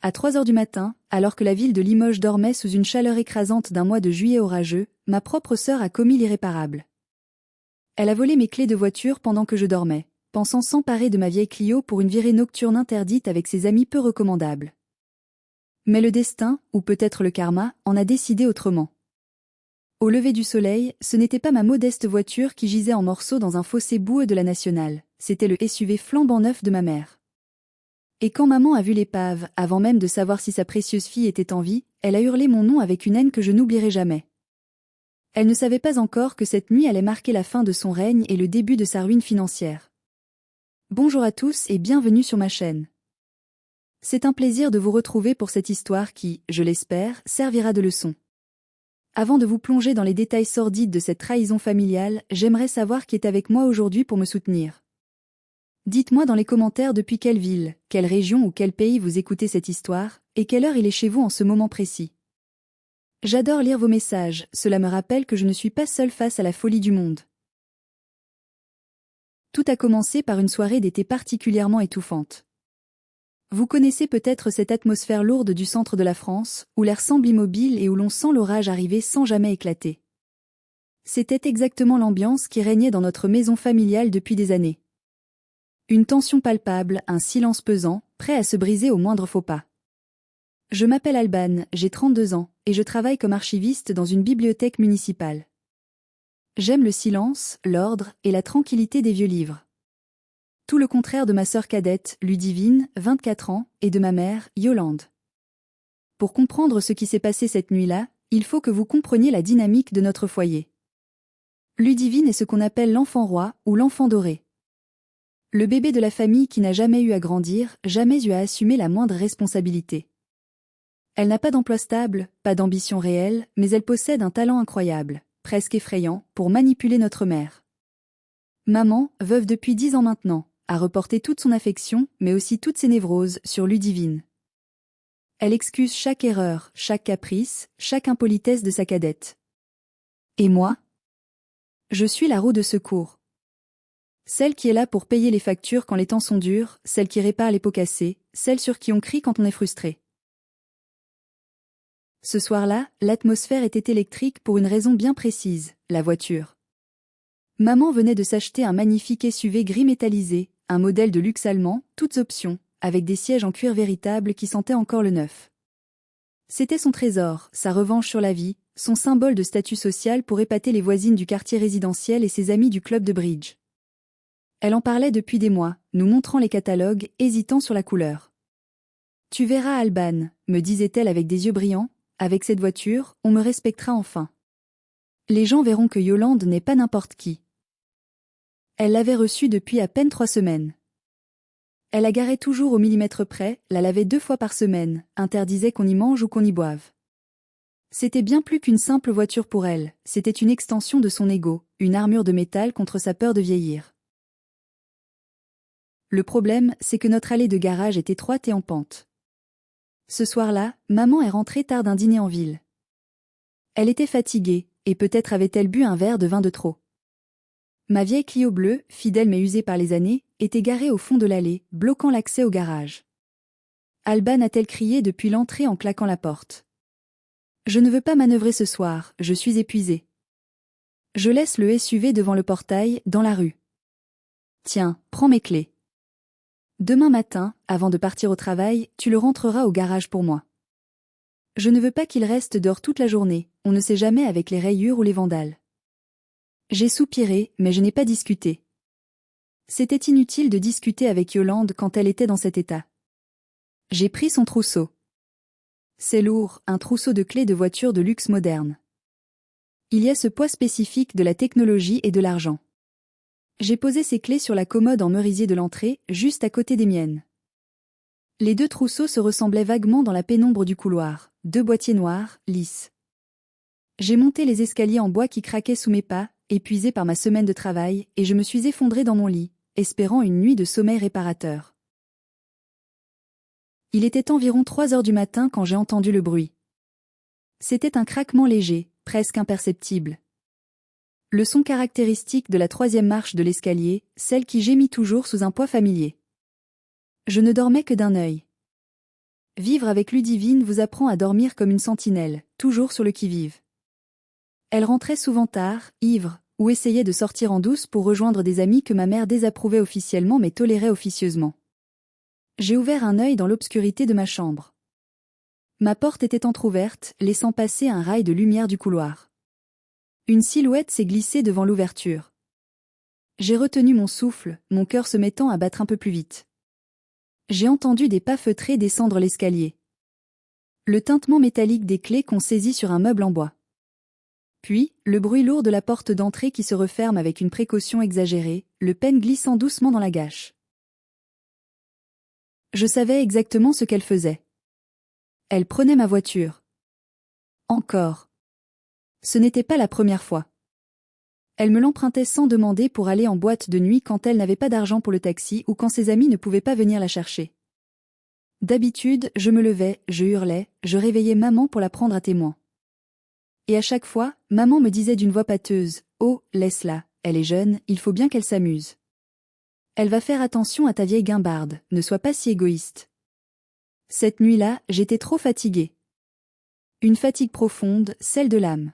À 3 heures du matin, alors que la ville de Limoges dormait sous une chaleur écrasante d'un mois de juillet orageux, ma propre sœur a commis l'irréparable. Elle a volé mes clés de voiture pendant que je dormais, pensant s'emparer de ma vieille Clio pour une virée nocturne interdite avec ses amis peu recommandables. Mais le destin, ou peut-être le karma, en a décidé autrement. Au lever du soleil, ce n'était pas ma modeste voiture qui gisait en morceaux dans un fossé boueux de la Nationale, c'était le SUV flambant neuf de ma mère. Et quand maman a vu l'épave, avant même de savoir si sa précieuse fille était en vie, elle a hurlé mon nom avec une haine que je n'oublierai jamais. Elle ne savait pas encore que cette nuit allait marquer la fin de son règne et le début de sa ruine financière. Bonjour à tous et bienvenue sur ma chaîne. C'est un plaisir de vous retrouver pour cette histoire qui, je l'espère, servira de leçon. Avant de vous plonger dans les détails sordides de cette trahison familiale, j'aimerais savoir qui est avec moi aujourd'hui pour me soutenir. Dites-moi dans les commentaires depuis quelle ville, quelle région ou quel pays vous écoutez cette histoire, et quelle heure il est chez vous en ce moment précis. J'adore lire vos messages, cela me rappelle que je ne suis pas seule face à la folie du monde. Tout a commencé par une soirée d'été particulièrement étouffante. Vous connaissez peut-être cette atmosphère lourde du centre de la France, où l'air semble immobile et où l'on sent l'orage arriver sans jamais éclater. C'était exactement l'ambiance qui régnait dans notre maison familiale depuis des années. Une tension palpable, un silence pesant, prêt à se briser au moindre faux pas. Je m'appelle Alban, j'ai 32 ans, et je travaille comme archiviste dans une bibliothèque municipale. J'aime le silence, l'ordre et la tranquillité des vieux livres. Tout le contraire de ma sœur cadette, Ludivine, 24 ans, et de ma mère, Yolande. Pour comprendre ce qui s'est passé cette nuit-là, il faut que vous compreniez la dynamique de notre foyer. Ludivine est ce qu'on appelle l'enfant roi ou l'enfant doré. Le bébé de la famille qui n'a jamais eu à grandir, jamais eu à assumer la moindre responsabilité. Elle n'a pas d'emploi stable, pas d'ambition réelle, mais elle possède un talent incroyable, presque effrayant, pour manipuler notre mère. Maman, veuve depuis 10 ans maintenant, a reporté toute son affection, mais aussi toutes ses névroses, sur Ludivine. Elle excuse chaque erreur, chaque caprice, chaque impolitesse de sa cadette. Et moi ? Je suis la roue de secours. Celle qui est là pour payer les factures quand les temps sont durs, celle qui répare les pots cassés, celle sur qui on crie quand on est frustré. Ce soir-là, l'atmosphère était électrique pour une raison bien précise, la voiture. Maman venait de s'acheter un magnifique SUV gris métallisé, un modèle de luxe allemand, toutes options, avec des sièges en cuir véritable qui sentaient encore le neuf. C'était son trésor, sa revanche sur la vie, son symbole de statut social pour épater les voisines du quartier résidentiel et ses amis du club de bridge. Elle en parlait depuis des mois, nous montrant les catalogues, hésitant sur la couleur. « Tu verras Alban », me disait-elle avec des yeux brillants, « avec cette voiture, on me respectera enfin. Les gens verront que Yolande n'est pas n'importe qui. » Elle l'avait reçue depuis à peine 3 semaines. Elle la garait toujours au millimètre près, la lavait 2 fois par semaine, interdisait qu'on y mange ou qu'on y boive. C'était bien plus qu'une simple voiture pour elle, c'était une extension de son ego, une armure de métal contre sa peur de vieillir. Le problème, c'est que notre allée de garage est étroite et en pente. Ce soir-là, maman est rentrée tard d'un dîner en ville. Elle était fatiguée, et peut-être avait-elle bu un verre de vin de trop. Ma vieille Clio bleue, fidèle mais usée par les années, était garée au fond de l'allée, bloquant l'accès au garage. Alban a-t-elle crié depuis l'entrée en claquant la porte. « Je ne veux pas manœuvrer ce soir, je suis épuisée. » Je laisse le SUV devant le portail, dans la rue. « Tiens, prends mes clés. Demain matin, avant de partir au travail, tu le rentreras au garage pour moi. Je ne veux pas qu'il reste dehors toute la journée, on ne sait jamais avec les rayures ou les vandales. » J'ai soupiré, mais je n'ai pas discuté. C'était inutile de discuter avec Yolande quand elle était dans cet état. J'ai pris son trousseau. C'est lourd, un trousseau de clés de voiture de luxe moderne. Il y a ce poids spécifique de la technologie et de l'argent. J'ai posé ces clés sur la commode en merisier de l'entrée, juste à côté des miennes. Les 2 trousseaux se ressemblaient vaguement dans la pénombre du couloir, 2 boîtiers noirs, lisses. J'ai monté les escaliers en bois qui craquaient sous mes pas, épuisé par ma semaine de travail, et je me suis effondré dans mon lit, espérant une nuit de sommeil réparateur. Il était environ 3 heures du matin quand j'ai entendu le bruit. C'était un craquement léger, presque imperceptible. Le son caractéristique de la 3e marche de l'escalier, celle qui gémit toujours sous un poids familier. Je ne dormais que d'un œil. Vivre avec Ludivine vous apprend à dormir comme une sentinelle, toujours sur le qui-vive. Elle rentrait souvent tard, ivre, ou essayait de sortir en douce pour rejoindre des amis que ma mère désapprouvait officiellement mais tolérait officieusement. J'ai ouvert un œil dans l'obscurité de ma chambre. Ma porte était entr'ouverte, laissant passer un rail de lumière du couloir. Une silhouette s'est glissée devant l'ouverture. J'ai retenu mon souffle, mon cœur se mettant à battre un peu plus vite. J'ai entendu des pas feutrés descendre l'escalier. Le tintement métallique des clés qu'on saisit sur un meuble en bois. Puis, le bruit lourd de la porte d'entrée qui se referme avec une précaution exagérée, le peigne glissant doucement dans la gâche. Je savais exactement ce qu'elle faisait. Elle prenait ma voiture. Encore. Ce n'était pas la première fois. Elle me l'empruntait sans demander pour aller en boîte de nuit quand elle n'avait pas d'argent pour le taxi ou quand ses amis ne pouvaient pas venir la chercher. D'habitude, je me levais, je hurlais, je réveillais maman pour la prendre à témoin. Et à chaque fois, maman me disait d'une voix pâteuse, « Oh, laisse-la, elle est jeune, il faut bien qu'elle s'amuse. Elle va faire attention à ta vieille guimbarde, ne sois pas si égoïste. » Cette nuit-là, j'étais trop fatiguée. Une fatigue profonde, celle de l'âme.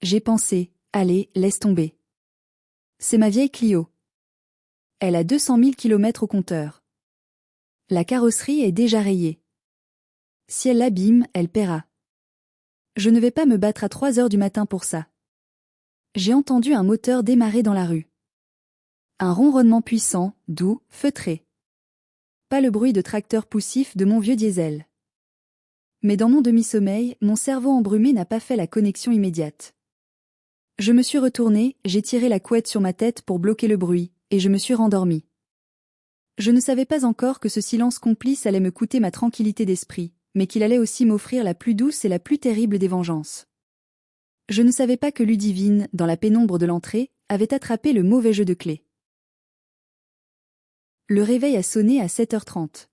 J'ai pensé, allez, laisse tomber. C'est ma vieille Clio. Elle a 200 000 kilomètres au compteur. La carrosserie est déjà rayée. Si elle l'abîme, elle paiera. Je ne vais pas me battre à 3 heures du matin pour ça. J'ai entendu un moteur démarrer dans la rue. Un ronronnement puissant, doux, feutré. Pas le bruit de tracteur poussif de mon vieux diesel. Mais dans mon demi-sommeil, mon cerveau embrumé n'a pas fait la connexion immédiate. Je me suis retournée, j'ai tiré la couette sur ma tête pour bloquer le bruit, et je me suis rendormie. Je ne savais pas encore que ce silence complice allait me coûter ma tranquillité d'esprit, mais qu'il allait aussi m'offrir la plus douce et la plus terrible des vengeances. Je ne savais pas que Ludivine, dans la pénombre de l'entrée, avait attrapé le mauvais jeu de clés. Le réveil a sonné à 7h30.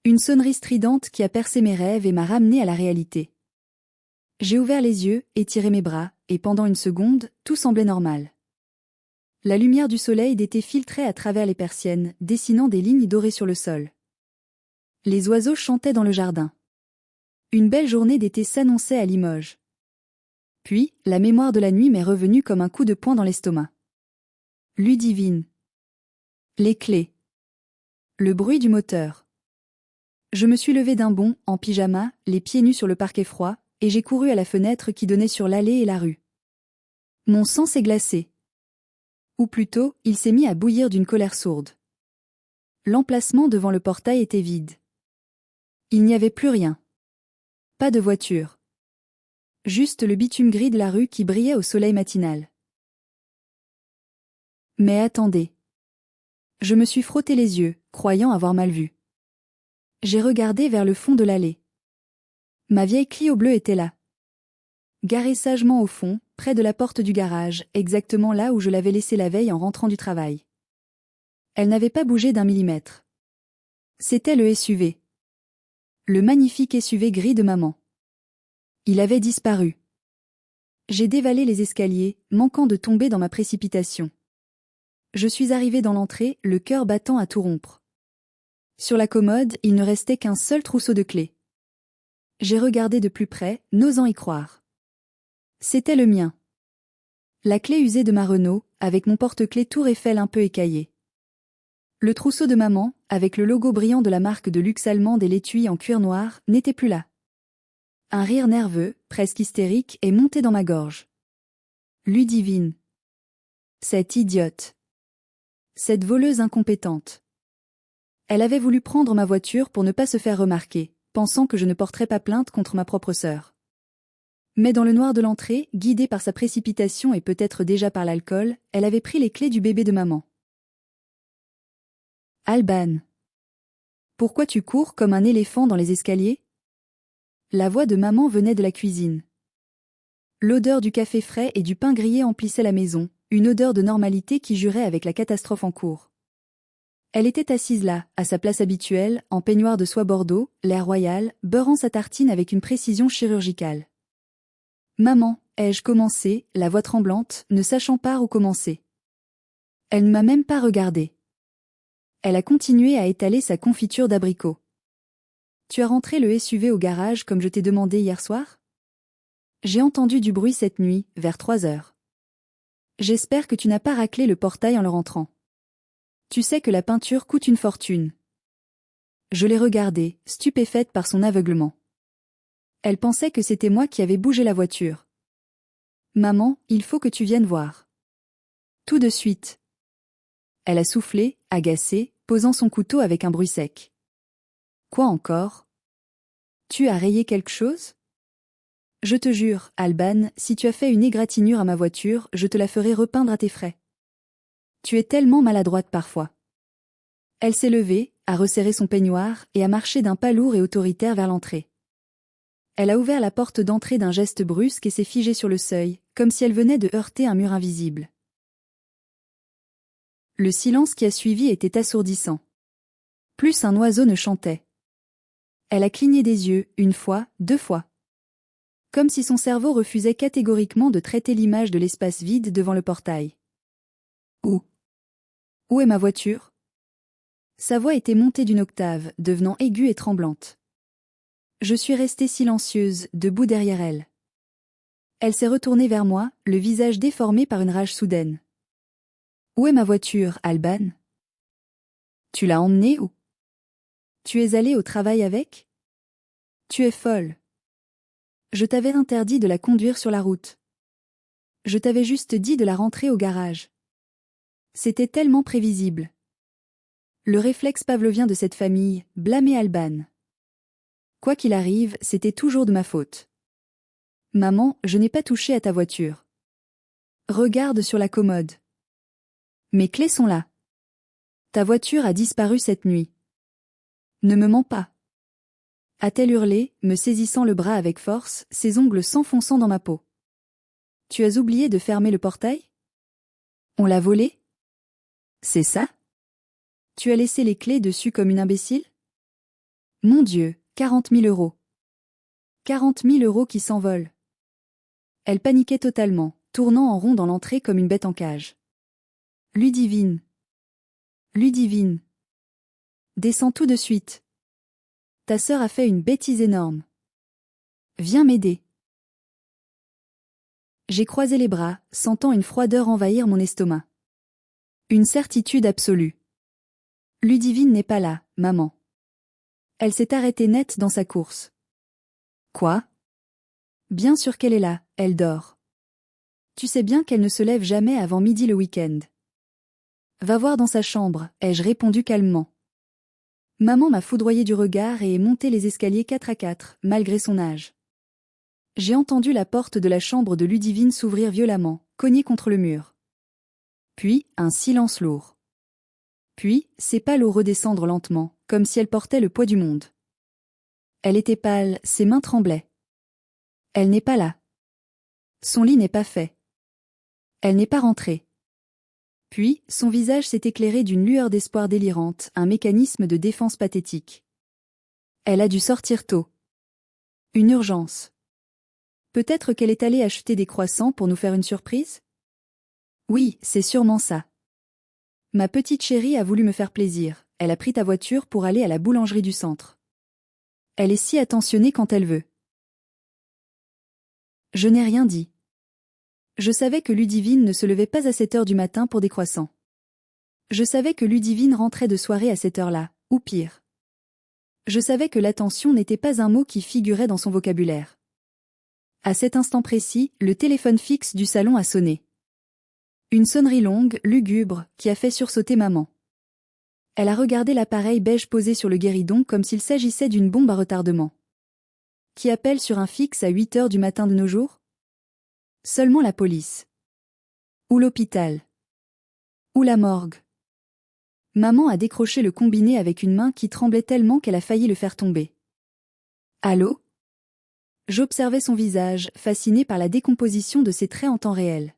Une sonnerie stridente qui a percé mes rêves et m'a ramené à la réalité. J'ai ouvert les yeux, étiré mes bras, et pendant une seconde, tout semblait normal. La lumière du soleil d'été filtrait à travers les persiennes, dessinant des lignes dorées sur le sol. Les oiseaux chantaient dans le jardin. Une belle journée d'été s'annonçait à Limoges. Puis, la mémoire de la nuit m'est revenue comme un coup de poing dans l'estomac. Ludivine. Les clés. Le bruit du moteur. Je me suis levée d'un bond, en pyjama, les pieds nus sur le parquet froid, et j'ai couru à la fenêtre qui donnait sur l'allée et la rue. Mon sang s'est glacé. Ou plutôt, il s'est mis à bouillir d'une colère sourde. L'emplacement devant le portail était vide. Il n'y avait plus rien. Pas de voiture. Juste le bitume gris de la rue qui brillait au soleil matinal. Mais attendez. Je me suis frotté les yeux, croyant avoir mal vu. J'ai regardé vers le fond de l'allée. Ma vieille Clio bleue était là. Garée sagement au fond, près de la porte du garage, exactement là où je l'avais laissée la veille en rentrant du travail. Elle n'avait pas bougé d'un millimètre. C'était le SUV. Le magnifique SUV gris de maman. Il avait disparu. J'ai dévalé les escaliers, manquant de tomber dans ma précipitation. Je suis arrivée dans l'entrée, le cœur battant à tout rompre. Sur la commode, il ne restait qu'un seul trousseau de clés. J'ai regardé de plus près, n'osant y croire. C'était le mien. La clé usée de ma Renault, avec mon porte-clés Tour Eiffel un peu écaillé. Le trousseau de maman, avec le logo brillant de la marque de luxe allemande et l'étui en cuir noir, n'était plus là. Un rire nerveux, presque hystérique, est monté dans ma gorge. Ludivine. Cette idiote. Cette voleuse incompétente. Elle avait voulu prendre ma voiture pour ne pas se faire remarquer, pensant que je ne porterais pas plainte contre ma propre sœur. Mais dans le noir de l'entrée, guidée par sa précipitation et peut-être déjà par l'alcool, elle avait pris les clés du bébé de maman. Alban. Pourquoi tu cours comme un éléphant dans les escaliers ? La voix de maman venait de la cuisine. L'odeur du café frais et du pain grillé emplissait la maison, une odeur de normalité qui jurait avec la catastrophe en cours. Elle était assise là, à sa place habituelle, en peignoir de soie bordeaux, l'air royal, beurrant sa tartine avec une précision chirurgicale. Maman, ai-je commencé, la voix tremblante, ne sachant pas où commencer. Elle ne m'a même pas regardée. Elle a continué à étaler sa confiture d'abricot. Tu as rentré le SUV au garage comme je t'ai demandé hier soir? J'ai entendu du bruit cette nuit, vers 3 heures. J'espère que tu n'as pas raclé le portail en le rentrant. Tu sais que la peinture coûte une fortune. Je l'ai regardée, stupéfaite par son aveuglement. Elle pensait que c'était moi qui avais bougé la voiture. Maman, il faut que tu viennes voir. Tout de suite. Elle a soufflé, agacée, posant son couteau avec un bruit sec. Quoi encore? Tu as rayé quelque chose? Je te jure, Alban, si tu as fait une égratignure à ma voiture, je te la ferai repeindre à tes frais. Tu es tellement maladroite parfois. Elle s'est levée, a resserré son peignoir et a marché d'un pas lourd et autoritaire vers l'entrée. Elle a ouvert la porte d'entrée d'un geste brusque et s'est figée sur le seuil, comme si elle venait de heurter un mur invisible. Le silence qui a suivi était assourdissant. Plus un oiseau ne chantait. Elle a cligné des yeux, une fois, 2 fois. Comme si son cerveau refusait catégoriquement de traiter l'image de l'espace vide devant le portail. Où? Où est ma voiture? Sa voix était montée d'une octave, devenant aiguë et tremblante. Je suis restée silencieuse, debout derrière elle. Elle s'est retournée vers moi, le visage déformé par une rage soudaine. Où est ma voiture, Alban? Tu l'as emmenée où? Tu es allée au travail avec? Tu es folle. Je t'avais interdit de la conduire sur la route. Je t'avais juste dit de la rentrer au garage. C'était tellement prévisible. Le réflexe pavlovien de cette famille, blâmer Alban. Quoi qu'il arrive, c'était toujours de ma faute. Maman, je n'ai pas touché à ta voiture. Regarde sur la commode. Mes clés sont là. Ta voiture a disparu cette nuit. Ne me mens pas. A-t-elle hurlé, me saisissant le bras avec force, ses ongles s'enfonçant dans ma peau. Tu as oublié de fermer le portail? On l'a volé? C'est ça? Tu as laissé les clés dessus comme une imbécile? Mon Dieu, 40 000 euros. 40 000 euros qui s'envolent. Elle paniquait totalement, tournant en rond dans l'entrée comme une bête en cage. Ludivine. Ludivine. Descends tout de suite. Ta sœur a fait une bêtise énorme. Viens m'aider. J'ai croisé les bras, sentant une froideur envahir mon estomac. Une certitude absolue. Ludivine n'est pas là, maman. Elle s'est arrêtée net dans sa course. Quoi? Bien sûr qu'elle est là, elle dort. Tu sais bien qu'elle ne se lève jamais avant midi le week-end. Va voir dans sa chambre, ai-je répondu calmement. Maman m'a foudroyé du regard et est montée les escaliers 4 à 4, malgré son âge. J'ai entendu la porte de la chambre de Ludivine s'ouvrir violemment, cognée contre le mur. Puis, un silence lourd. Puis, ses pas l'eau redescendre lentement, comme si elle portait le poids du monde. Elle était pâle, ses mains tremblaient. Elle n'est pas là. Son lit n'est pas fait. Elle n'est pas rentrée. Puis, son visage s'est éclairé d'une lueur d'espoir délirante, un mécanisme de défense pathétique. Elle a dû sortir tôt. Une urgence. Peut-être qu'elle est allée acheter des croissants pour nous faire une surprise? Oui, c'est sûrement ça. Ma petite chérie a voulu me faire plaisir, elle a pris ta voiture pour aller à la boulangerie du centre. Elle est si attentionnée quand elle veut. Je n'ai rien dit. Je savais que Ludivine ne se levait pas à 7 heures du matin pour des croissants. Je savais que Ludivine rentrait de soirée à cette heure-là, ou pire. Je savais que l'attention n'était pas un mot qui figurait dans son vocabulaire. À cet instant précis, le téléphone fixe du salon a sonné. Une sonnerie longue, lugubre, qui a fait sursauter maman. Elle a regardé l'appareil beige posé sur le guéridon comme s'il s'agissait d'une bombe à retardement. Qui appelle sur un fixe à 8 heures du matin de nos jours? Seulement la police. Ou l'hôpital. Ou la morgue. Maman a décroché le combiné avec une main qui tremblait tellement qu'elle a failli le faire tomber. Allô? J'observais son visage, fasciné par la décomposition de ses traits en temps réel.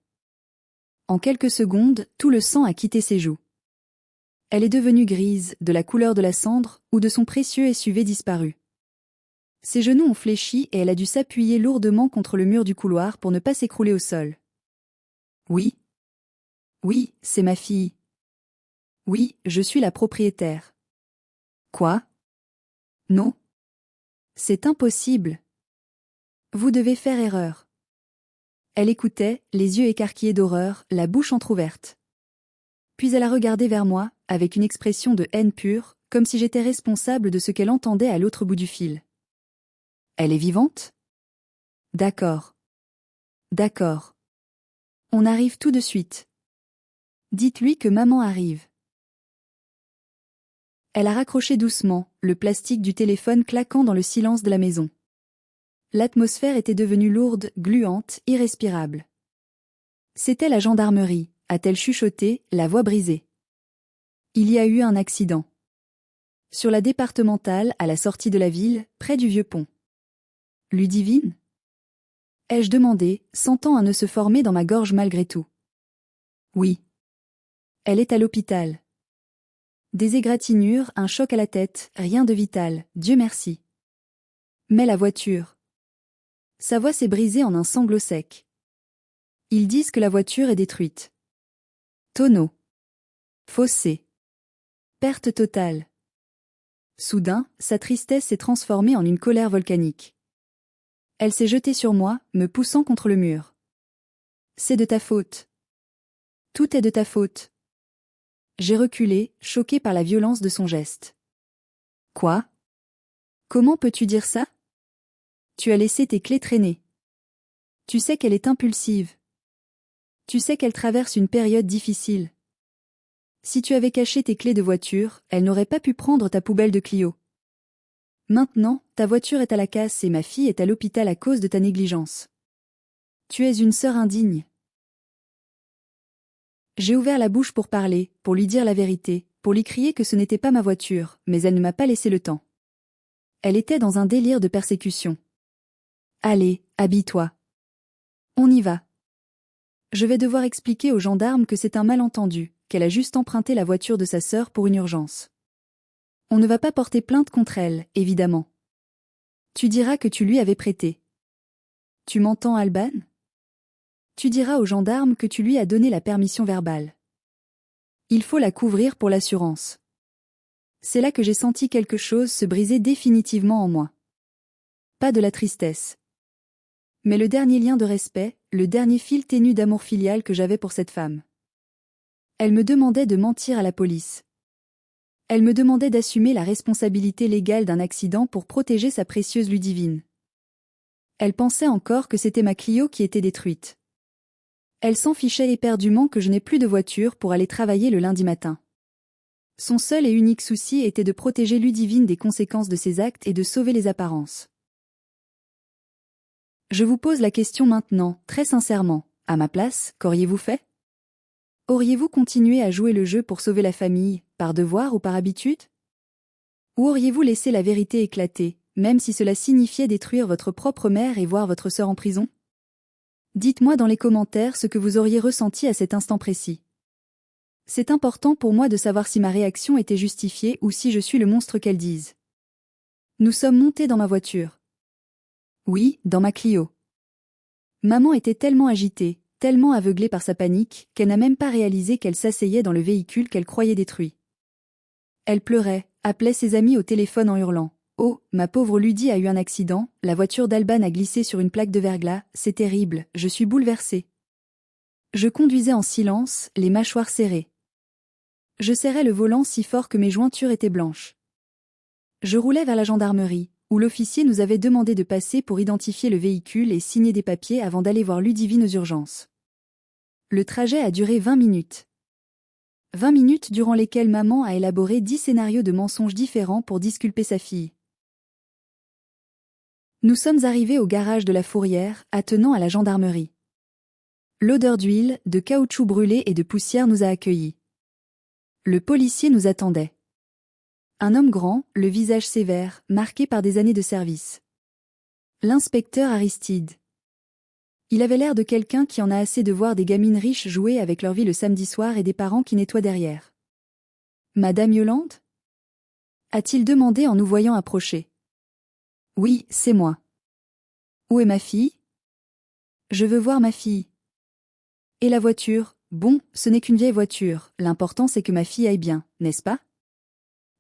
En quelques secondes, tout le sang a quitté ses joues. Elle est devenue grise, de la couleur de la cendre, ou de son précieux SUV disparu. Ses genoux ont fléchi et elle a dû s'appuyer lourdement contre le mur du couloir pour ne pas s'écrouler au sol. Oui. Oui, c'est ma fille. Oui, je suis la propriétaire. Quoi? Non. C'est impossible. Vous devez faire erreur. Elle écoutait, les yeux écarquillés d'horreur, la bouche entr'ouverte. Puis elle a regardé vers moi, avec une expression de haine pure, comme si j'étais responsable de ce qu'elle entendait à l'autre bout du fil. Elle est vivante? D'accord. D'accord. On arrive tout de suite. Dites-lui que maman arrive. Elle a raccroché doucement, le plastique du téléphone claquant dans le silence de la maison. L'atmosphère était devenue lourde, gluante, irrespirable. C'était la gendarmerie, a-t-elle chuchoté, la voix brisée. Il y a eu un accident. Sur la départementale, à la sortie de la ville, près du vieux pont. Ludivine? Ai-je demandé, sentant un nœud se former dans ma gorge malgré tout. Oui. Elle est à l'hôpital. Des égratignures, un choc à la tête, rien de vital, Dieu merci. Mais la voiture. Sa voix s'est brisée en un sanglot sec. Ils disent que la voiture est détruite. Tonneau. Fossé. Perte totale. Soudain, sa tristesse s'est transformée en une colère volcanique. Elle s'est jetée sur moi, me poussant contre le mur. C'est de ta faute. Tout est de ta faute. J'ai reculé, choqué par la violence de son geste. Quoi? Comment peux-tu dire ça? Tu as laissé tes clés traîner. Tu sais qu'elle est impulsive. Tu sais qu'elle traverse une période difficile. Si tu avais caché tes clés de voiture, elle n'aurait pas pu prendre ta poubelle de Clio. Maintenant, ta voiture est à la casse et ma fille est à l'hôpital à cause de ta négligence. Tu es une sœur indigne. J'ai ouvert la bouche pour parler, pour lui dire la vérité, pour lui crier que ce n'était pas ma voiture, mais elle ne m'a pas laissé le temps. Elle était dans un délire de persécution. Allez, habille-toi. On y va. Je vais devoir expliquer aux gendarmes que c'est un malentendu, qu'elle a juste emprunté la voiture de sa sœur pour une urgence. On ne va pas porter plainte contre elle, évidemment. Tu diras que tu lui avais prêté. Tu m'entends, Alban? Tu diras aux gendarmes que tu lui as donné la permission verbale. Il faut la couvrir pour l'assurance. C'est là que j'ai senti quelque chose se briser définitivement en moi. Pas de la tristesse. Mais le dernier lien de respect, le dernier fil ténu d'amour filial que j'avais pour cette femme. Elle me demandait de mentir à la police. Elle me demandait d'assumer la responsabilité légale d'un accident pour protéger sa précieuse Ludivine. Elle pensait encore que c'était ma Clio qui était détruite. Elle s'en fichait éperdument que je n'ai plus de voiture pour aller travailler le lundi matin. Son seul et unique souci était de protéger Ludivine des conséquences de ses actes et de sauver les apparences. Je vous pose la question maintenant, très sincèrement. À ma place, qu'auriez-vous fait? Auriez-vous continué à jouer le jeu pour sauver la famille, par devoir ou par habitude? Ou auriez-vous laissé la vérité éclater, même si cela signifiait détruire votre propre mère et voir votre sœur en prison? Dites-moi dans les commentaires ce que vous auriez ressenti à cet instant précis. C'est important pour moi de savoir si ma réaction était justifiée ou si je suis le monstre qu'elles disent. Nous sommes montés dans ma voiture. Oui, dans ma Clio. Maman était tellement agitée, tellement aveuglée par sa panique, qu'elle n'a même pas réalisé qu'elle s'asseyait dans le véhicule qu'elle croyait détruit. Elle pleurait, appelait ses amis au téléphone en hurlant. « Oh, ma pauvre Ludie a eu un accident, la voiture d'Alban a glissé sur une plaque de verglas, c'est terrible, je suis bouleversée. » Je conduisais en silence, les mâchoires serrées. Je serrais le volant si fort que mes jointures étaient blanches. Je roulais vers la gendarmerie, où l'officier nous avait demandé de passer pour identifier le véhicule et signer des papiers avant d'aller voir Ludivine aux urgences. Le trajet a duré 20 minutes. 20 minutes durant lesquelles maman a élaboré 10 scénarios de mensonges différents pour disculper sa fille. Nous sommes arrivés au garage de la Fourrière, attenant à la gendarmerie. L'odeur d'huile, de caoutchouc brûlé et de poussière nous a accueillis. Le policier nous attendait. Un homme grand, le visage sévère, marqué par des années de service. L'inspecteur Aristide. Il avait l'air de quelqu'un qui en a assez de voir des gamines riches jouer avec leur vie le samedi soir et des parents qui nettoient derrière. « Madame Yolande ?» a-t-il demandé en nous voyant approcher. « Oui, c'est moi. »« Où est ma fille ?»« Je veux voir ma fille. »« Et la voiture ? Bon, ce n'est qu'une vieille voiture, l'important c'est que ma fille aille bien, n'est-ce pas ?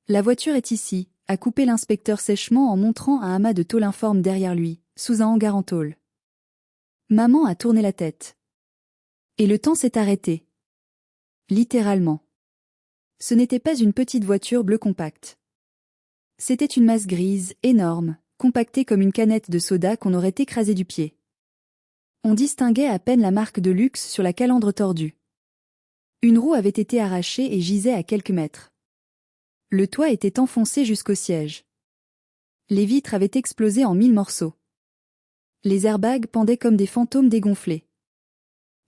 La voiture est ici, a coupé l'inspecteur sèchement en montrant un amas de tôle informe derrière lui, sous un hangar en tôle. Maman a tourné la tête. Et le temps s'est arrêté. Littéralement. Ce n'était pas une petite voiture bleue compacte. C'était une masse grise, énorme, compactée comme une canette de soda qu'on aurait écrasée du pied. On distinguait à peine la marque de luxe sur la calandre tordue. Une roue avait été arrachée et gisait à quelques mètres. Le toit était enfoncé jusqu'au siège. Les vitres avaient explosé en 1000 morceaux. Les airbags pendaient comme des fantômes dégonflés.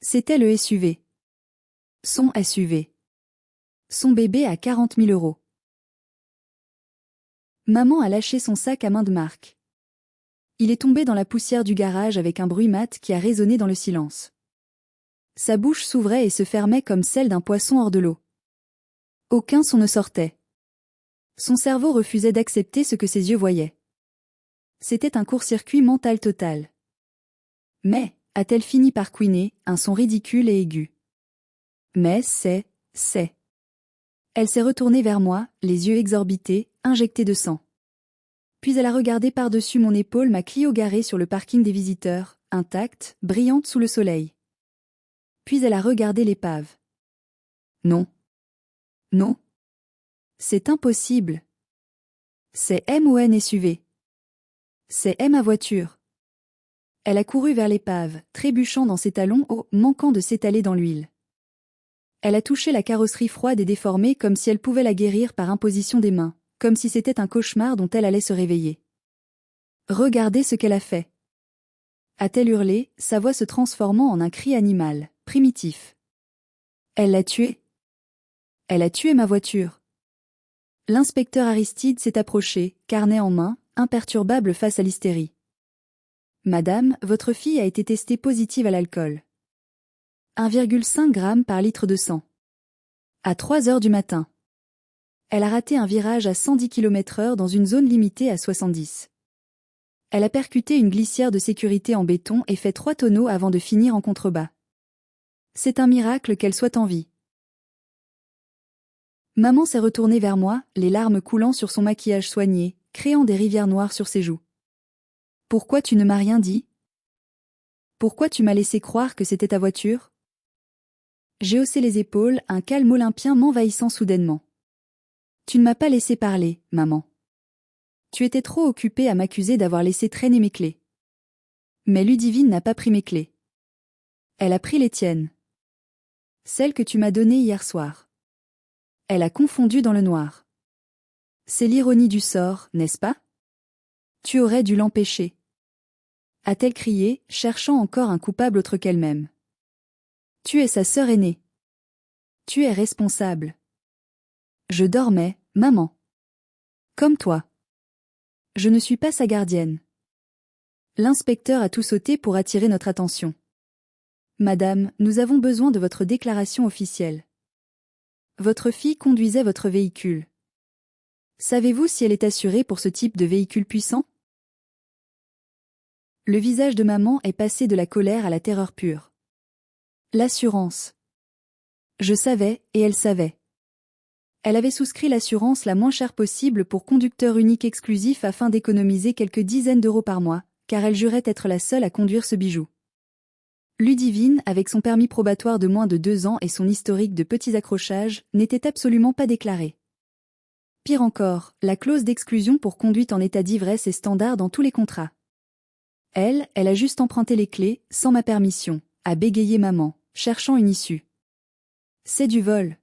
C'était le SUV. Son SUV. Son bébé à 40 000 €. Maman a lâché son sac à main de Marc. Il est tombé dans la poussière du garage avec un bruit mat qui a résonné dans le silence. Sa bouche s'ouvrait et se fermait comme celle d'un poisson hors de l'eau. Aucun son ne sortait. Son cerveau refusait d'accepter ce que ses yeux voyaient. C'était un court-circuit mental total. Mais, a-t-elle fini par couiner, un son ridicule et aigu. Mais c'est. Elle s'est retournée vers moi, les yeux exorbités, injectés de sang. Puis elle a regardé par-dessus mon épaule ma Clio garée sur le parking des visiteurs, intacte, brillante sous le soleil. Puis elle a regardé l'épave. Non. Non. C'est impossible. C'est mon SUV. C'est ma voiture. Elle a couru vers l'épave, trébuchant dans ses talons hauts, manquant de s'étaler dans l'huile. Elle a touché la carrosserie froide et déformée comme si elle pouvait la guérir par imposition des mains, comme si c'était un cauchemar dont elle allait se réveiller. Regardez ce qu'elle a fait. A-t-elle hurlé, sa voix se transformant en un cri animal, primitif. Elle l'a tué. Elle a tué ma voiture. L'inspecteur Aristide s'est approché, carnet en main, imperturbable face à l'hystérie. Madame, votre fille a été testée positive à l'alcool. 1,5 g par litre de sang. À 3 heures du matin. Elle a raté un virage à 110 km/h dans une zone limitée à 70. Elle a percuté une glissière de sécurité en béton et fait 3 tonneaux avant de finir en contrebas. C'est un miracle qu'elle soit en vie. Maman s'est retournée vers moi, les larmes coulant sur son maquillage soigné, créant des rivières noires sur ses joues. Pourquoi tu ne m'as rien dit? Pourquoi tu m'as laissé croire que c'était ta voiture? J'ai haussé les épaules, un calme olympien m'envahissant soudainement. Tu ne m'as pas laissé parler, maman. Tu étais trop occupée à m'accuser d'avoir laissé traîner mes clés. Mais Ludivine n'a pas pris mes clés. Elle a pris les tiennes. Celles que tu m'as données hier soir. Elle a confondu dans le noir. C'est l'ironie du sort, n'est-ce pas? Tu aurais dû l'empêcher. A-t-elle crié, cherchant encore un coupable autre qu'elle-même. Tu es sa sœur aînée. Tu es responsable. Je dormais, maman. Comme toi. Je ne suis pas sa gardienne. L'inspecteur a tout sauté pour attirer notre attention. Madame, nous avons besoin de votre déclaration officielle. Votre fille conduisait votre véhicule. Savez-vous si elle est assurée pour ce type de véhicule puissant? Le visage de maman est passé de la colère à la terreur pure. L'assurance. Je savais, et elle savait. Elle avait souscrit l'assurance la moins chère possible pour conducteur unique exclusif afin d'économiser quelques dizaines d'euros par mois, car elle jurait être la seule à conduire ce bijou. Ludivine, avec son permis probatoire de moins de 2 ans et son historique de petits accrochages, n'était absolument pas déclarée. Pire encore, la clause d'exclusion pour conduite en état d'ivresse est standard dans tous les contrats. Elle a juste emprunté les clés, sans ma permission, a bégayé maman, cherchant une issue. C'est du vol.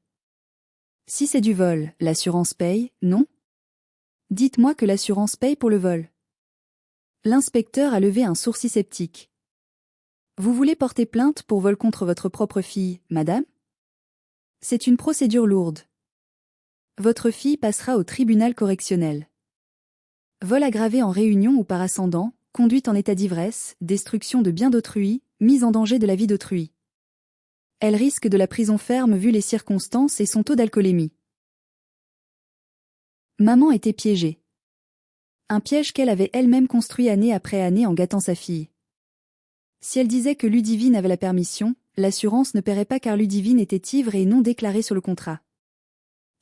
Si c'est du vol, l'assurance paye, non? Dites-moi que l'assurance paye pour le vol. L'inspecteur a levé un sourcil sceptique. Vous voulez porter plainte pour vol contre votre propre fille, madame? C'est une procédure lourde. Votre fille passera au tribunal correctionnel. Vol aggravé en réunion ou par ascendant, conduite en état d'ivresse, destruction de biens d'autrui, mise en danger de la vie d'autrui. Elle risque de la prison ferme vu les circonstances et son taux d'alcoolémie. Maman était piégée. Un piège qu'elle avait elle-même construit année après année en gâtant sa fille. Si elle disait que Ludivine avait la permission, l'assurance ne paierait pas car Ludivine était ivre et non déclarée sur le contrat.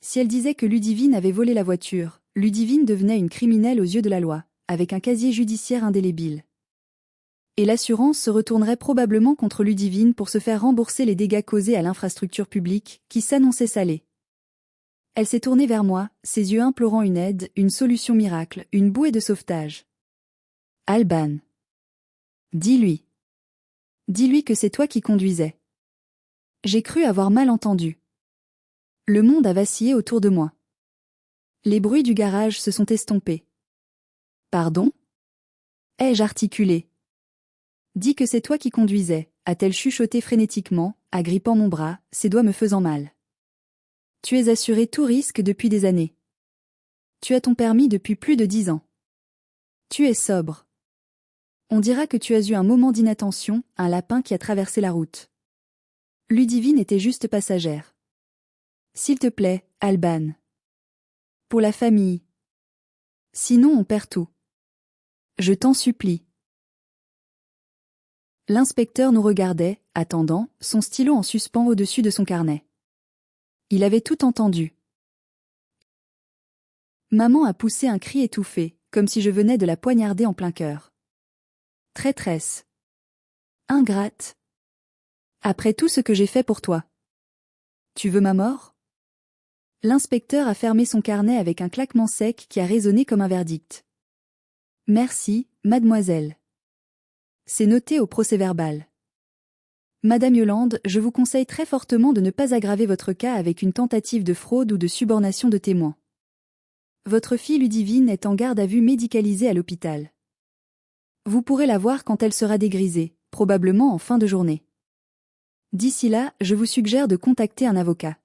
Si elle disait que Ludivine avait volé la voiture, Ludivine devenait une criminelle aux yeux de la loi, avec un casier judiciaire indélébile. Et l'assurance se retournerait probablement contre Ludivine pour se faire rembourser les dégâts causés à l'infrastructure publique, qui s'annonçait salée. Elle s'est tournée vers moi, ses yeux implorant une aide, une solution miracle, une bouée de sauvetage. Alban. Dis-lui. Dis-lui que c'est toi qui conduisais. J'ai cru avoir mal entendu. Le monde a vacillé autour de moi. Les bruits du garage se sont estompés. Pardon ? Ai-je articulé ? Dis que c'est toi qui conduisais, a-t-elle chuchoté frénétiquement, agrippant mon bras, ses doigts me faisant mal. Tu es assuré tout risque depuis des années. Tu as ton permis depuis plus de 10 ans. Tu es sobre. On dira que tu as eu un moment d'inattention, un lapin qui a traversé la route. Ludivine était juste passagère. S'il te plaît, Alban. Pour la famille. Sinon on perd tout. Je t'en supplie. L'inspecteur nous regardait, attendant, son stylo en suspens au-dessus de son carnet. Il avait tout entendu. Maman a poussé un cri étouffé, comme si je venais de la poignarder en plein cœur. Traîtresse. Ingrate. Après tout ce que j'ai fait pour toi. Tu veux ma mort ? L'inspecteur a fermé son carnet avec un claquement sec qui a résonné comme un verdict. Merci, mademoiselle. C'est noté au procès-verbal. Madame Yolande, je vous conseille très fortement de ne pas aggraver votre cas avec une tentative de fraude ou de subornation de témoins. Votre fille Ludivine est en garde à vue médicalisée à l'hôpital. Vous pourrez la voir quand elle sera dégrisée, probablement en fin de journée. D'ici là, je vous suggère de contacter un avocat.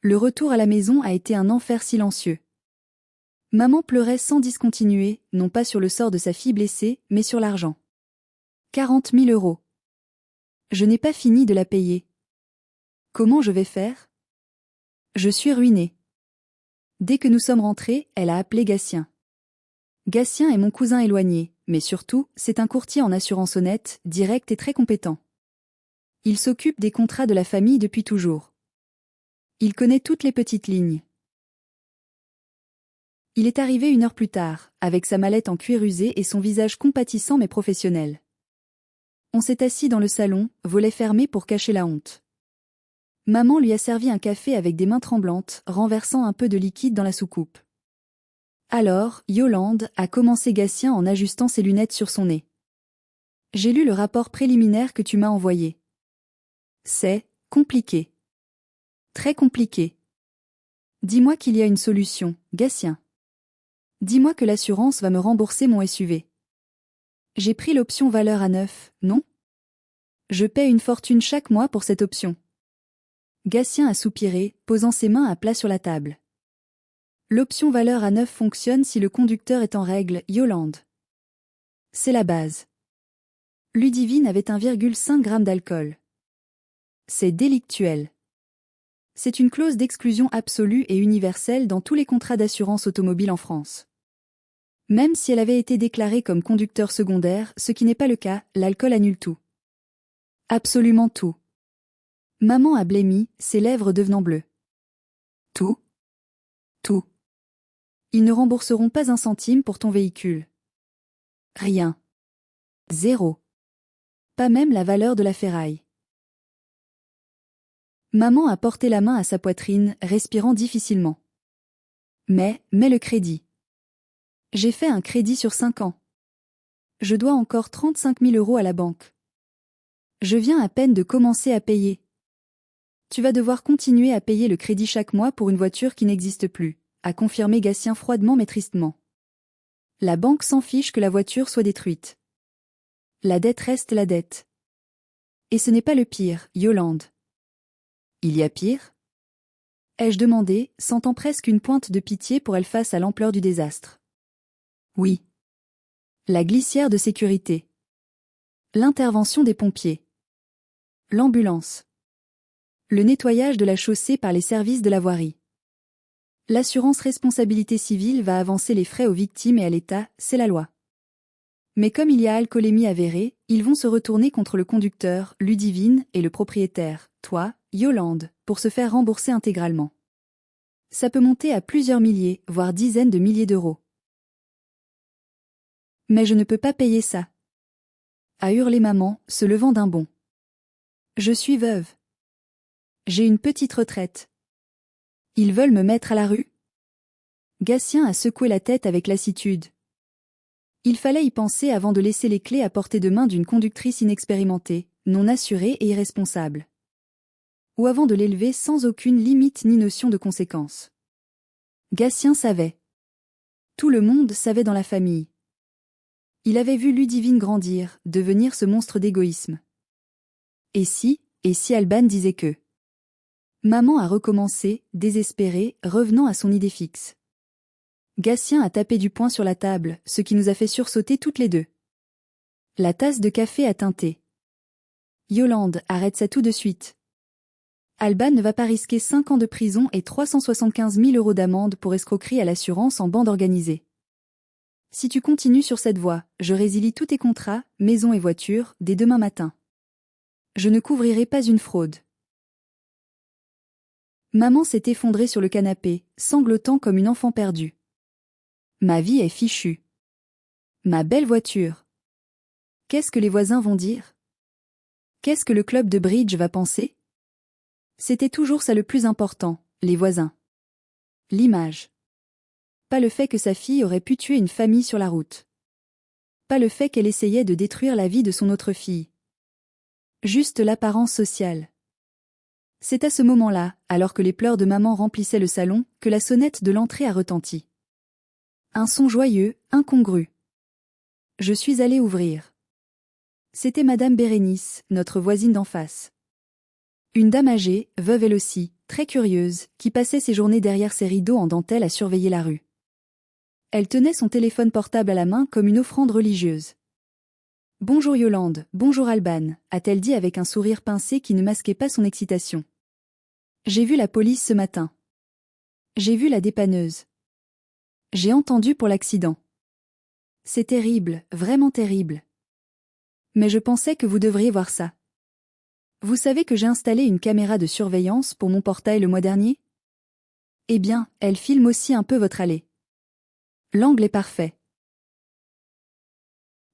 Le retour à la maison a été un enfer silencieux. Maman pleurait sans discontinuer, non pas sur le sort de sa fille blessée, mais sur l'argent. 40 000 €. Je n'ai pas fini de la payer. Comment je vais faire ? Je suis ruinée. Dès que nous sommes rentrés, elle a appelé Gatien. Gatien est mon cousin éloigné, mais surtout, c'est un courtier en assurance honnête, direct et très compétent. Il s'occupe des contrats de la famille depuis toujours. Il connaît toutes les petites lignes. Il est arrivé 1 heure plus tard, avec sa mallette en cuir usé et son visage compatissant mais professionnel. On s'est assis dans le salon, volets fermés pour cacher la honte. Maman lui a servi un café avec des mains tremblantes, renversant un peu de liquide dans la soucoupe. Alors, Yolande, a commencé Gatien en ajustant ses lunettes sur son nez. J'ai lu le rapport préliminaire que tu m'as envoyé. C'est compliqué. Très compliqué. Dis-moi qu'il y a une solution, Gatien. Dis-moi que l'assurance va me rembourser mon SUV. J'ai pris l'option valeur à 9, non ? Je paie une fortune chaque mois pour cette option. Gatien a soupiré, posant ses mains à plat sur la table. L'option valeur à 9 fonctionne si le conducteur est en règle, Yolande. C'est la base. Ludivine avait 1,5 g d'alcool. C'est délictuel. C'est une clause d'exclusion absolue et universelle dans tous les contrats d'assurance automobile en France. Même si elle avait été déclarée comme conducteur secondaire, ce qui n'est pas le cas, l'alcool annule tout. Absolument tout. Maman a blêmi, ses lèvres devenant bleues. Tout ? Tout. Ils ne rembourseront pas un centime pour ton véhicule. Rien. Zéro. Pas même la valeur de la ferraille. Maman a porté la main à sa poitrine, respirant difficilement. Mais le crédit. J'ai fait un crédit sur 5 ans. Je dois encore 35 000 € à la banque. Je viens à peine de commencer à payer. Tu vas devoir continuer à payer le crédit chaque mois pour une voiture qui n'existe plus, a confirmé Gatien froidement mais tristement. La banque s'en fiche que la voiture soit détruite. La dette reste la dette. Et ce n'est pas le pire, Yolande. Il y a pire ? Ai-je demandé, sentant presque une pointe de pitié pour elle face à l'ampleur du désastre. Oui. La glissière de sécurité. L'intervention des pompiers. L'ambulance. Le nettoyage de la chaussée par les services de la voirie. L'assurance responsabilité civile va avancer les frais aux victimes et à l'État, c'est la loi. Mais comme il y a alcoolémie avérée, ils vont se retourner contre le conducteur, Ludivine, et le propriétaire, toi, Yolande, pour se faire rembourser intégralement. Ça peut monter à plusieurs milliers, voire dizaines de milliers d'euros. Mais je ne peux pas payer ça. A hurlé maman, se levant d'un bond. Je suis veuve. J'ai une petite retraite. Ils veulent me mettre à la rue? Gatien a secoué la tête avec lassitude. Il fallait y penser avant de laisser les clés à portée de main d'une conductrice inexpérimentée, non assurée et irresponsable. Ou avant de l'élever sans aucune limite ni notion de conséquence. Gatien savait. Tout le monde savait dans la famille. Il avait vu Ludivine grandir, devenir ce monstre d'égoïsme. Et si Alban disait que... Maman a recommencé, désespérée, revenant à son idée fixe. Gatien a tapé du poing sur la table, ce qui nous a fait sursauter toutes les deux. La tasse de café a tinté. Yolande, arrête ça tout de suite. Alban ne va pas risquer 5 ans de prison et 375 000 € d'amende pour escroquerie à l'assurance en bande organisée. Si tu continues sur cette voie, je résilie tous tes contrats, maison et voiture, dès demain matin. Je ne couvrirai pas une fraude. Maman s'est effondrée sur le canapé, sanglotant comme une enfant perdue. Ma vie est fichue. Ma belle voiture. Qu'est-ce que les voisins vont dire? Qu'est-ce que le club de bridge va penser? C'était toujours ça le plus important, les voisins. L'image. Pas le fait que sa fille aurait pu tuer une famille sur la route. Pas le fait qu'elle essayait de détruire la vie de son autre fille. Juste l'apparence sociale. C'est à ce moment-là, alors que les pleurs de maman remplissaient le salon, que la sonnette de l'entrée a retenti. Un son joyeux, incongru. Je suis allée ouvrir. C'était Madame Bérénice, notre voisine d'en face. Une dame âgée, veuve elle aussi, très curieuse, qui passait ses journées derrière ses rideaux en dentelle à surveiller la rue. Elle tenait son téléphone portable à la main comme une offrande religieuse. « Bonjour Yolande, bonjour Alban », a-t-elle dit avec un sourire pincé qui ne masquait pas son excitation. « J'ai vu la police ce matin. J'ai vu la dépanneuse. J'ai entendu pour l'accident. C'est terrible, vraiment terrible. Mais je pensais que vous devriez voir ça. Vous savez que j'ai installé une caméra de surveillance pour mon portail le mois dernier? Eh bien, elle filme aussi un peu votre allée. L'angle est parfait. »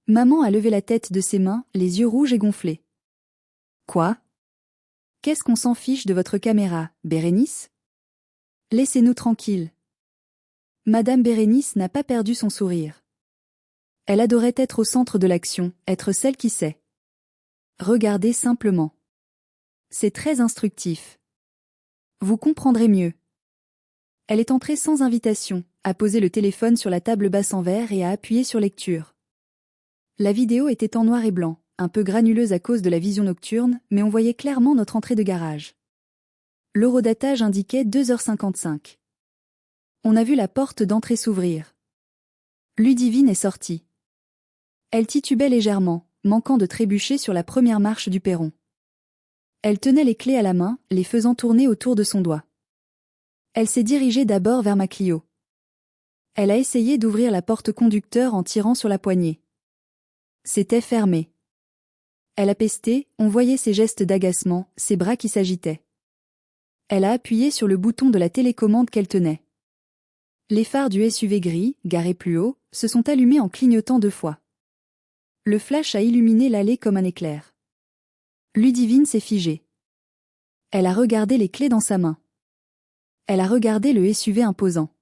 Maman a levé la tête de ses mains, les yeux rouges et gonflés. Quoi? Qu'est-ce qu'on s'en fiche de votre caméra, Bérénice? Laissez-nous tranquilles. Madame Bérénice n'a pas perdu son sourire. Elle adorait être au centre de l'action, être celle qui sait. Regardez simplement. C'est très instructif. Vous comprendrez mieux. Elle est entrée sans invitation, a posé le téléphone sur la table basse en verre et a appuyé sur lecture. La vidéo était en noir et blanc, un peu granuleuse à cause de la vision nocturne, mais on voyait clairement notre entrée de garage. L'horodatage indiquait 2h55. On a vu la porte d'entrée s'ouvrir. Ludivine est sortie. Elle titubait légèrement, manquant de trébucher sur la première marche du perron. Elle tenait les clés à la main, les faisant tourner autour de son doigt. Elle s'est dirigée d'abord vers ma Clio. Elle a essayé d'ouvrir la porte conducteur en tirant sur la poignée. C'était fermé. Elle a pesté, on voyait ses gestes d'agacement, ses bras qui s'agitaient. Elle a appuyé sur le bouton de la télécommande qu'elle tenait. Les phares du SUV gris, garé plus haut, se sont allumés en clignotant 2 fois. Le flash a illuminé l'allée comme un éclair. Ludivine s'est figée. Elle a regardé les clés dans sa main. Elle a regardé le SUV imposant.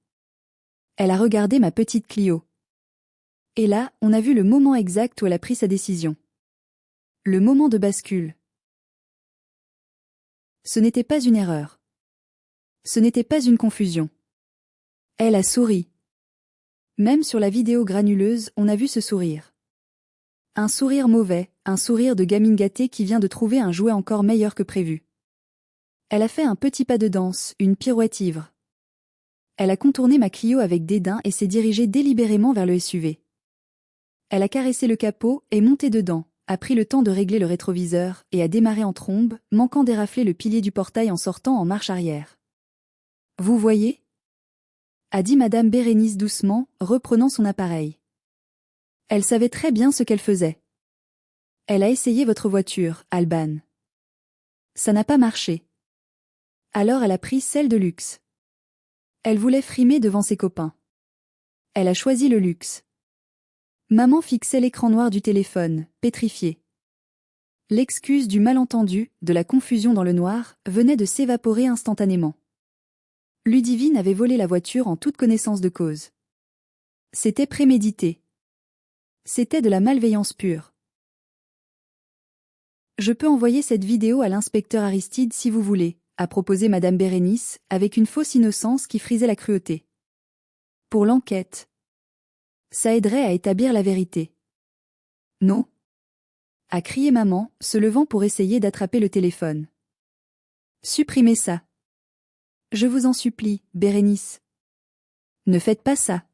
Elle a regardé ma petite Clio. Et là, on a vu le moment exact où elle a pris sa décision. Le moment de bascule. Ce n'était pas une erreur. Ce n'était pas une confusion. Elle a souri. Même sur la vidéo granuleuse, on a vu ce sourire. Un sourire mauvais, un sourire de gamine gâtée qui vient de trouver un jouet encore meilleur que prévu. Elle a fait un petit pas de danse, une pirouette ivre. Elle a contourné ma Clio avec dédain et s'est dirigée délibérément vers le SUV. Elle a caressé le capot et monté dedans, a pris le temps de régler le rétroviseur et a démarré en trombe, manquant d'érafler le pilier du portail en sortant en marche arrière. « Vous voyez ?» a dit Madame Bérénice doucement, reprenant son appareil. Elle savait très bien ce qu'elle faisait. Elle a essayé votre voiture, Alban. Ça n'a pas marché. Alors elle a pris celle de luxe. Elle voulait frimer devant ses copains. Elle a choisi le luxe. Maman fixait l'écran noir du téléphone, pétrifiée. L'excuse du malentendu, de la confusion dans le noir, venait de s'évaporer instantanément. Ludivine avait volé la voiture en toute connaissance de cause. C'était prémédité. C'était de la malveillance pure. Je peux envoyer cette vidéo à l'inspecteur Aristide si vous voulez, a proposé Madame Bérénice, avec une fausse innocence qui frisait la cruauté. Pour l'enquête. Ça aiderait à établir la vérité. Non, a crié maman, se levant pour essayer d'attraper le téléphone. Supprimez ça. Je vous en supplie, Bérénice. Ne faites pas ça.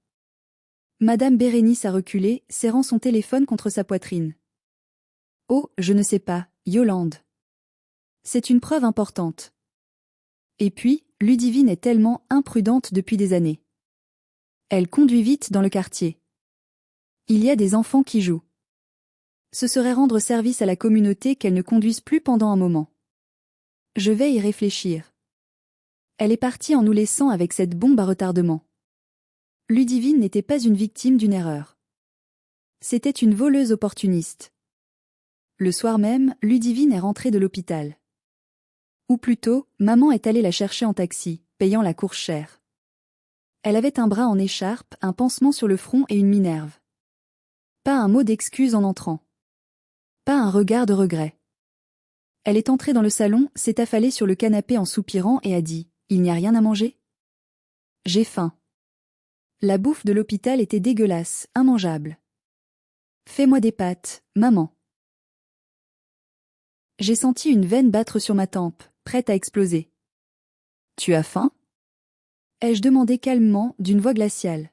Madame Bérénice a reculé, serrant son téléphone contre sa poitrine. Oh, je ne sais pas, Yolande. C'est une preuve importante. Et puis, Ludivine est tellement imprudente depuis des années. Elle conduit vite dans le quartier. Il y a des enfants qui jouent. Ce serait rendre service à la communauté qu'elle ne conduise plus pendant un moment. Je vais y réfléchir. Elle est partie en nous laissant avec cette bombe à retardement. Ludivine n'était pas une victime d'une erreur. C'était une voleuse opportuniste. Le soir même, Ludivine est rentrée de l'hôpital. Ou plutôt, maman est allée la chercher en taxi, payant la course chère. Elle avait un bras en écharpe, un pansement sur le front et une minerve. Pas un mot d'excuse en entrant. Pas un regard de regret. Elle est entrée dans le salon, s'est affalée sur le canapé en soupirant et a dit « Il n'y a rien à manger ?» J'ai faim. La bouffe de l'hôpital était dégueulasse, immangeable. Fais-moi des pâtes, maman. J'ai senti une veine battre sur ma tempe, prête à exploser. Tu as faim ? Ai-je demandé calmement, d'une voix glaciale.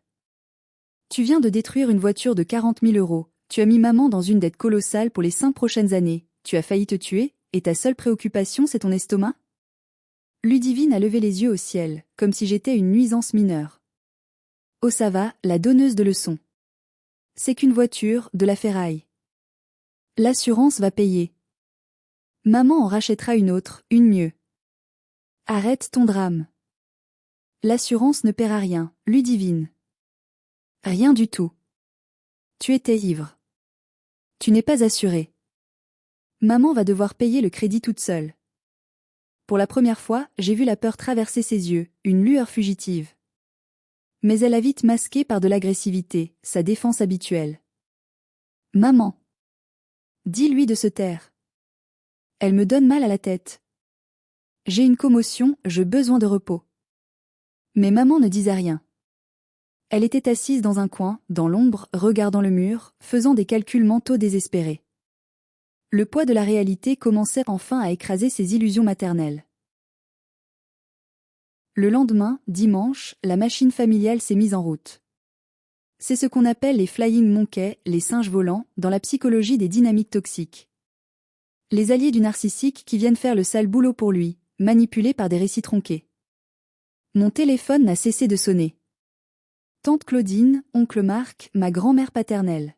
Tu viens de détruire une voiture de 40 000 €, tu as mis maman dans une dette colossale pour les 5 prochaines années, tu as failli te tuer, et ta seule préoccupation c'est ton estomac ? Ludivine a levé les yeux au ciel, comme si j'étais une nuisance mineure. Oh ça va, la donneuse de leçons. C'est qu'une voiture, de la ferraille. L'assurance va payer. Maman en rachètera une autre, une mieux. Arrête ton drame. L'assurance ne paiera rien, Ludivine. Rien du tout. Tu étais ivre. Tu n'es pas assurée. Maman va devoir payer le crédit toute seule. Pour la première fois, j'ai vu la peur traverser ses yeux, une lueur fugitive. Mais elle a vite masqué par de l'agressivité, sa défense habituelle. Maman. Dis-lui de se taire. Elle me donne mal à la tête. J'ai une commotion, j'ai besoin de repos. Mais maman ne disait rien. Elle était assise dans un coin, dans l'ombre, regardant le mur, faisant des calculs mentaux désespérés. Le poids de la réalité commençait enfin à écraser ses illusions maternelles. Le lendemain, dimanche, la machine familiale s'est mise en route. C'est ce qu'on appelle les flying monkeys, les singes volants, dans la psychologie des dynamiques toxiques. Les alliés du narcissique qui viennent faire le sale boulot pour lui, manipulés par des récits tronqués. Mon téléphone n'a cessé de sonner. Tante Claudine, oncle Marc, ma grand-mère paternelle.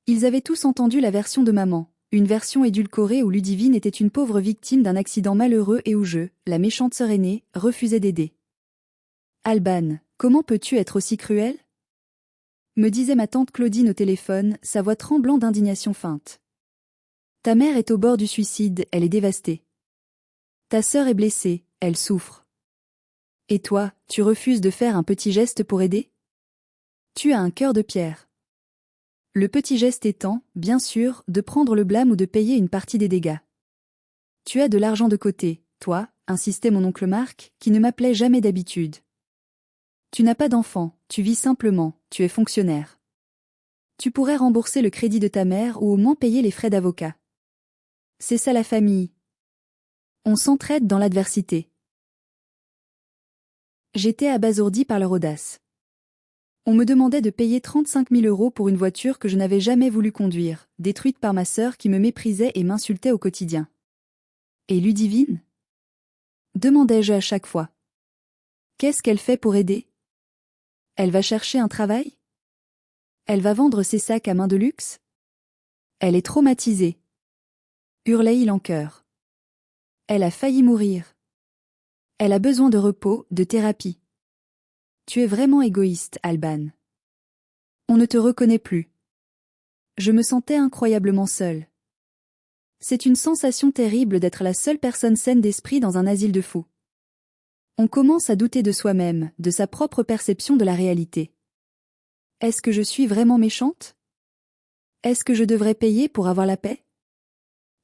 Ils avaient tous entendu la version de maman, une version édulcorée où Ludivine était une pauvre victime d'un accident malheureux et où je, la méchante sœur aînée, refusais d'aider. Alban, comment peux-tu être aussi cruelle ? Me disait ma tante Claudine au téléphone, sa voix tremblant d'indignation feinte. Ta mère est au bord du suicide, elle est dévastée. Ta sœur est blessée, elle souffre. Et toi, tu refuses de faire un petit geste pour aider ? Tu as un cœur de pierre. Le petit geste étant, bien sûr, de prendre le blâme ou de payer une partie des dégâts. Tu as de l'argent de côté, toi, insistait mon oncle Marc, qui ne m'appelait jamais d'habitude. Tu n'as pas d'enfant, tu vis simplement, tu es fonctionnaire. Tu pourrais rembourser le crédit de ta mère ou au moins payer les frais d'avocat. C'est ça la famille. On s'entraide dans l'adversité. J'étais abasourdi par leur audace. On me demandait de payer 35 000 € pour une voiture que je n'avais jamais voulu conduire, détruite par ma sœur qui me méprisait et m'insultait au quotidien. Et Ludivine ? Demandais-je à chaque fois. Qu'est-ce qu'elle fait pour aider ? Elle va chercher un travail ? Elle va vendre ses sacs à main de luxe ? Elle est traumatisée. Hurlait-il en chœur. Elle a failli mourir. Elle a besoin de repos, de thérapie. Tu es vraiment égoïste, Alban. On ne te reconnaît plus. Je me sentais incroyablement seule. C'est une sensation terrible d'être la seule personne saine d'esprit dans un asile de fous. On commence à douter de soi-même, de sa propre perception de la réalité. Est-ce que je suis vraiment méchante? Est-ce que je devrais payer pour avoir la paix?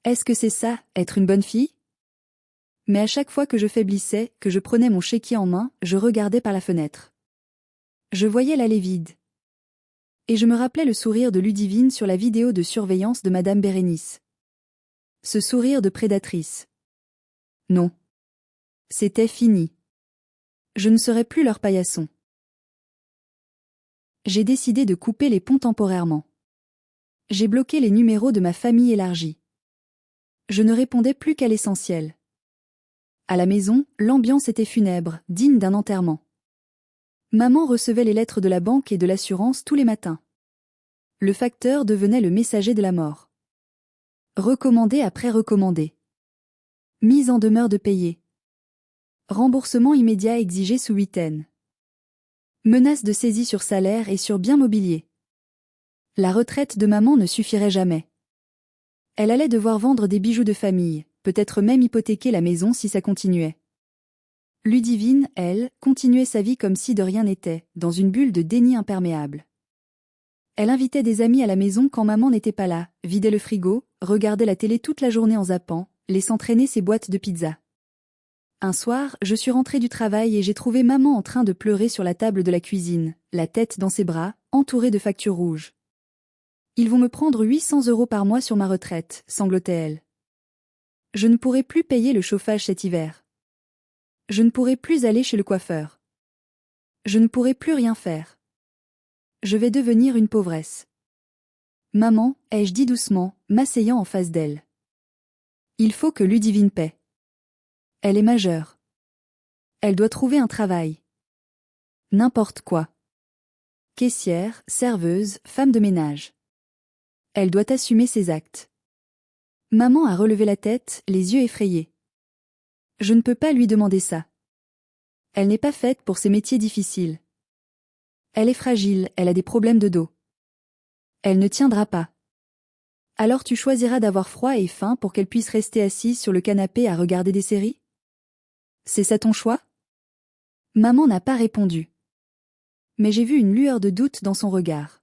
Est-ce que c'est ça, être une bonne fille? Mais à chaque fois que je faiblissais, que je prenais mon chéquier en main, je regardais par la fenêtre. Je voyais l'allée vide. Et je me rappelais le sourire de Ludivine sur la vidéo de surveillance de Madame Bérénice. Ce sourire de prédatrice. Non. C'était fini. Je ne serais plus leur paillasson. J'ai décidé de couper les ponts temporairement. J'ai bloqué les numéros de ma famille élargie. Je ne répondais plus qu'à l'essentiel. À la maison, l'ambiance était funèbre, digne d'un enterrement. Maman recevait les lettres de la banque et de l'assurance tous les matins. Le facteur devenait le messager de la mort. Recommandé après recommandé. Mise en demeure de payer. Remboursement immédiat exigé sous huitaine. Menace de saisie sur salaire et sur biens mobiliers. La retraite de maman ne suffirait jamais. Elle allait devoir vendre des bijoux de famille, peut-être même hypothéquer la maison si ça continuait. Ludivine, elle, continuait sa vie comme si de rien n'était, dans une bulle de déni imperméable. Elle invitait des amis à la maison quand maman n'était pas là, vidait le frigo, regardait la télé toute la journée en zappant, laissant traîner ses boîtes de pizza. Un soir, je suis rentrée du travail et j'ai trouvé maman en train de pleurer sur la table de la cuisine, la tête dans ses bras, entourée de factures rouges. Ils vont me prendre 800 € par mois sur ma retraite, sanglotait-elle. Je ne pourrai plus payer le chauffage cet hiver. Je ne pourrai plus aller chez le coiffeur. Je ne pourrai plus rien faire. Je vais devenir une pauvresse. Maman, ai-je dit doucement, m'asseyant en face d'elle. Il faut que Ludivine paie. Elle est majeure. Elle doit trouver un travail. N'importe quoi. Caissière, serveuse, femme de ménage. Elle doit assumer ses actes. Maman a relevé la tête, les yeux effrayés. Je ne peux pas lui demander ça. Elle n'est pas faite pour ces métiers difficiles. Elle est fragile, elle a des problèmes de dos. Elle ne tiendra pas. Alors tu choisiras d'avoir froid et faim pour qu'elle puisse rester assise sur le canapé à regarder des séries? C'est ça ton choix? Maman n'a pas répondu. Mais j'ai vu une lueur de doute dans son regard.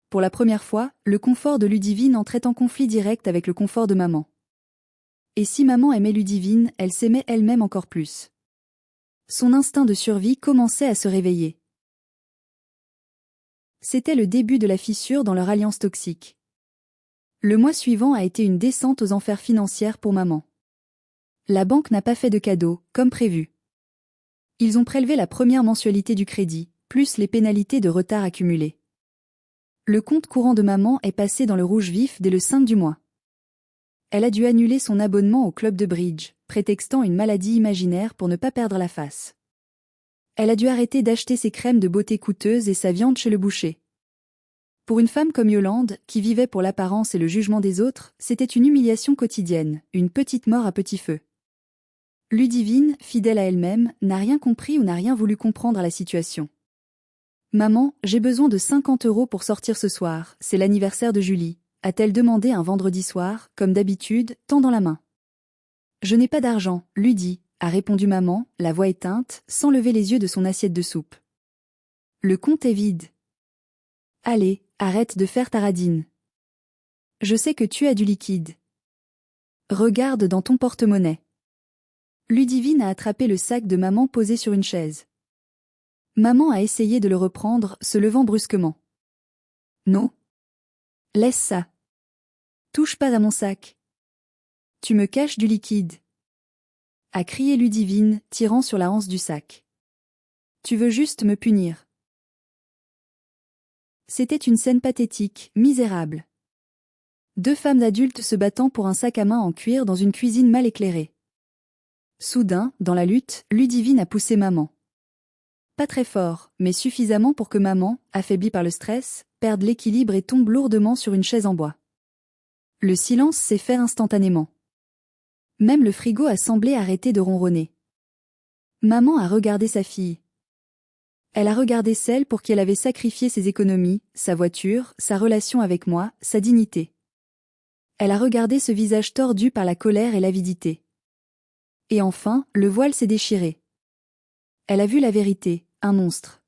Pour la première fois, le confort de Ludivine entrait en conflit direct avec le confort de maman. Et si maman aimait Ludivine, elle s'aimait elle-même encore plus. Son instinct de survie commençait à se réveiller. C'était le début de la fissure dans leur alliance toxique. Le mois suivant a été une descente aux enfers financières pour maman. La banque n'a pas fait de cadeau, comme prévu. Ils ont prélevé la première mensualité du crédit, plus les pénalités de retard accumulées. Le compte courant de maman est passé dans le rouge vif dès le 5 du mois. Elle a dû annuler son abonnement au club de bridge, prétextant une maladie imaginaire pour ne pas perdre la face. Elle a dû arrêter d'acheter ses crèmes de beauté coûteuses et sa viande chez le boucher. Pour une femme comme Yolande, qui vivait pour l'apparence et le jugement des autres, c'était une humiliation quotidienne, une petite mort à petit feu. Ludivine, fidèle à elle-même, n'a rien compris ou n'a rien voulu comprendre à la situation. Maman, j'ai besoin de 50 € pour sortir ce soir, c'est l'anniversaire de Julie, a-t-elle demandé un vendredi soir, comme d'habitude, tendant la main. Je n'ai pas d'argent, Ludie, a répondu maman, la voix éteinte, sans lever les yeux de son assiette de soupe. Le compte est vide. Allez, arrête de faire ta radine. Je sais que tu as du liquide. Regarde dans ton porte-monnaie. Ludivine a attrapé le sac de maman posé sur une chaise. Maman a essayé de le reprendre, se levant brusquement. Non. Laisse ça. Touche pas à mon sac. Tu me caches du liquide. A crié Ludivine, tirant sur la anse du sac. Tu veux juste me punir. C'était une scène pathétique, misérable. Deux femmes adultes se battant pour un sac à main en cuir dans une cuisine mal éclairée. Soudain, dans la lutte, Ludivine a poussé maman. Pas très fort, mais suffisamment pour que maman, affaiblie par le stress, perde l'équilibre et tombe lourdement sur une chaise en bois. Le silence s'est fait instantanément. Même le frigo a semblé arrêter de ronronner. Maman a regardé sa fille. Elle a regardé celle pour qui elle avait sacrifié ses économies, sa voiture, sa relation avec moi, sa dignité. Elle a regardé ce visage tordu par la colère et l'avidité. Et enfin, le voile s'est déchiré. Elle a vu la vérité, un monstre.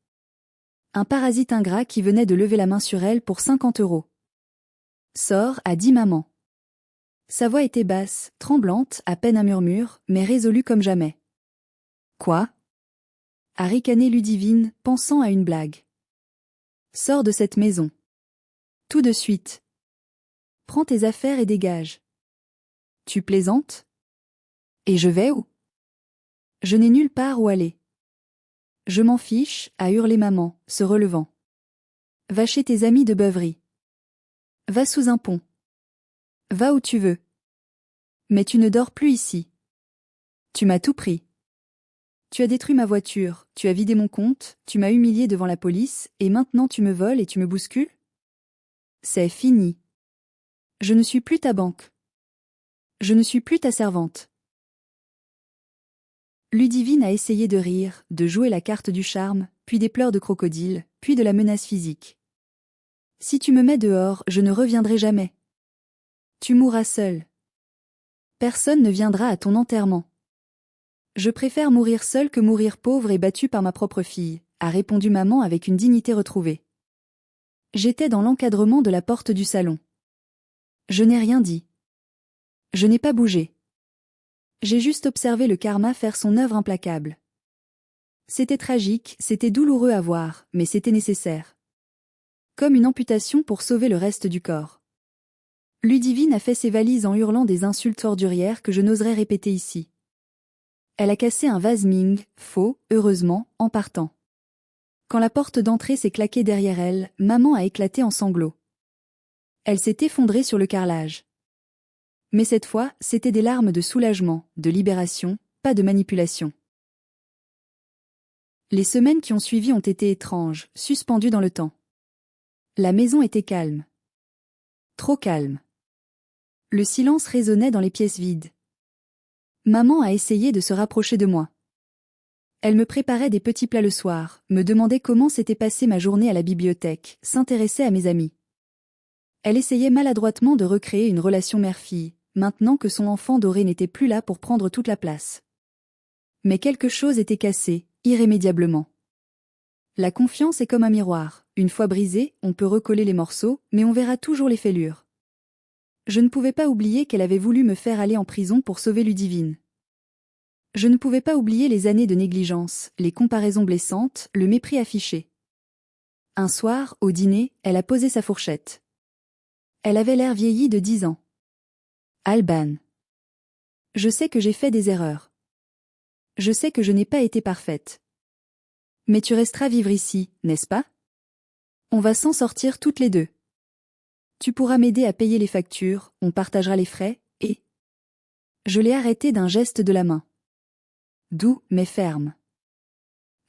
Un parasite ingrat qui venait de lever la main sur elle pour 50 €. Sors, a dit maman. Sa voix était basse, tremblante, à peine un murmure, mais résolue comme jamais. Quoi? A ricané Ludivine, pensant à une blague. Sors de cette maison. Tout de suite. Prends tes affaires et dégage. Tu plaisantes? Et je vais où? Je n'ai nulle part où aller. Je m'en fiche, a hurlé maman, se relevant. Va chez tes amis de beuverie. Va sous un pont. Va où tu veux. Mais tu ne dors plus ici. Tu m'as tout pris. Tu as détruit ma voiture, tu as vidé mon compte, tu m'as humilié devant la police, et maintenant tu me voles et tu me bouscules? C'est fini. Je ne suis plus ta banque. Je ne suis plus ta servante. Ludivine a essayé de rire, de jouer la carte du charme, puis des pleurs de crocodile, puis de la menace physique. Si tu me mets dehors, je ne reviendrai jamais. Tu mourras seule. Personne ne viendra à ton enterrement. Je préfère mourir seule que mourir pauvre et battue par ma propre fille, a répondu maman avec une dignité retrouvée. J'étais dans l'encadrement de la porte du salon. Je n'ai rien dit. Je n'ai pas bougé. J'ai juste observé le karma faire son œuvre implacable. C'était tragique, c'était douloureux à voir, mais c'était nécessaire. Comme une amputation pour sauver le reste du corps. Ludivine a fait ses valises en hurlant des insultes ordurières que je n'oserais répéter ici. Elle a cassé un vase Ming, faux, heureusement, en partant. Quand la porte d'entrée s'est claquée derrière elle, maman a éclaté en sanglots. Elle s'est effondrée sur le carrelage. Mais cette fois, c'était des larmes de soulagement, de libération, pas de manipulation. Les semaines qui ont suivi ont été étranges, suspendues dans le temps. La maison était calme. Trop calme. Le silence résonnait dans les pièces vides. Maman a essayé de se rapprocher de moi. Elle me préparait des petits plats le soir, me demandait comment s'était passée ma journée à la bibliothèque, s'intéressait à mes amis. Elle essayait maladroitement de recréer une relation mère-fille, maintenant que son enfant doré n'était plus là pour prendre toute la place. Mais quelque chose était cassé, irrémédiablement. La confiance est comme un miroir, une fois brisé, on peut recoller les morceaux, mais on verra toujours les fêlures. Je ne pouvais pas oublier qu'elle avait voulu me faire aller en prison pour sauver Ludivine. Je ne pouvais pas oublier les années de négligence, les comparaisons blessantes, le mépris affiché. Un soir, au dîner, elle a posé sa fourchette. Elle avait l'air vieillie de 10 ans. Alban. Je sais que j'ai fait des erreurs. Je sais que je n'ai pas été parfaite. Mais tu resteras vivre ici, n'est-ce pas? On va s'en sortir toutes les deux. Tu pourras m'aider à payer les factures, on partagera les frais, et... Je l'ai arrêté d'un geste de la main. Doux, mais ferme.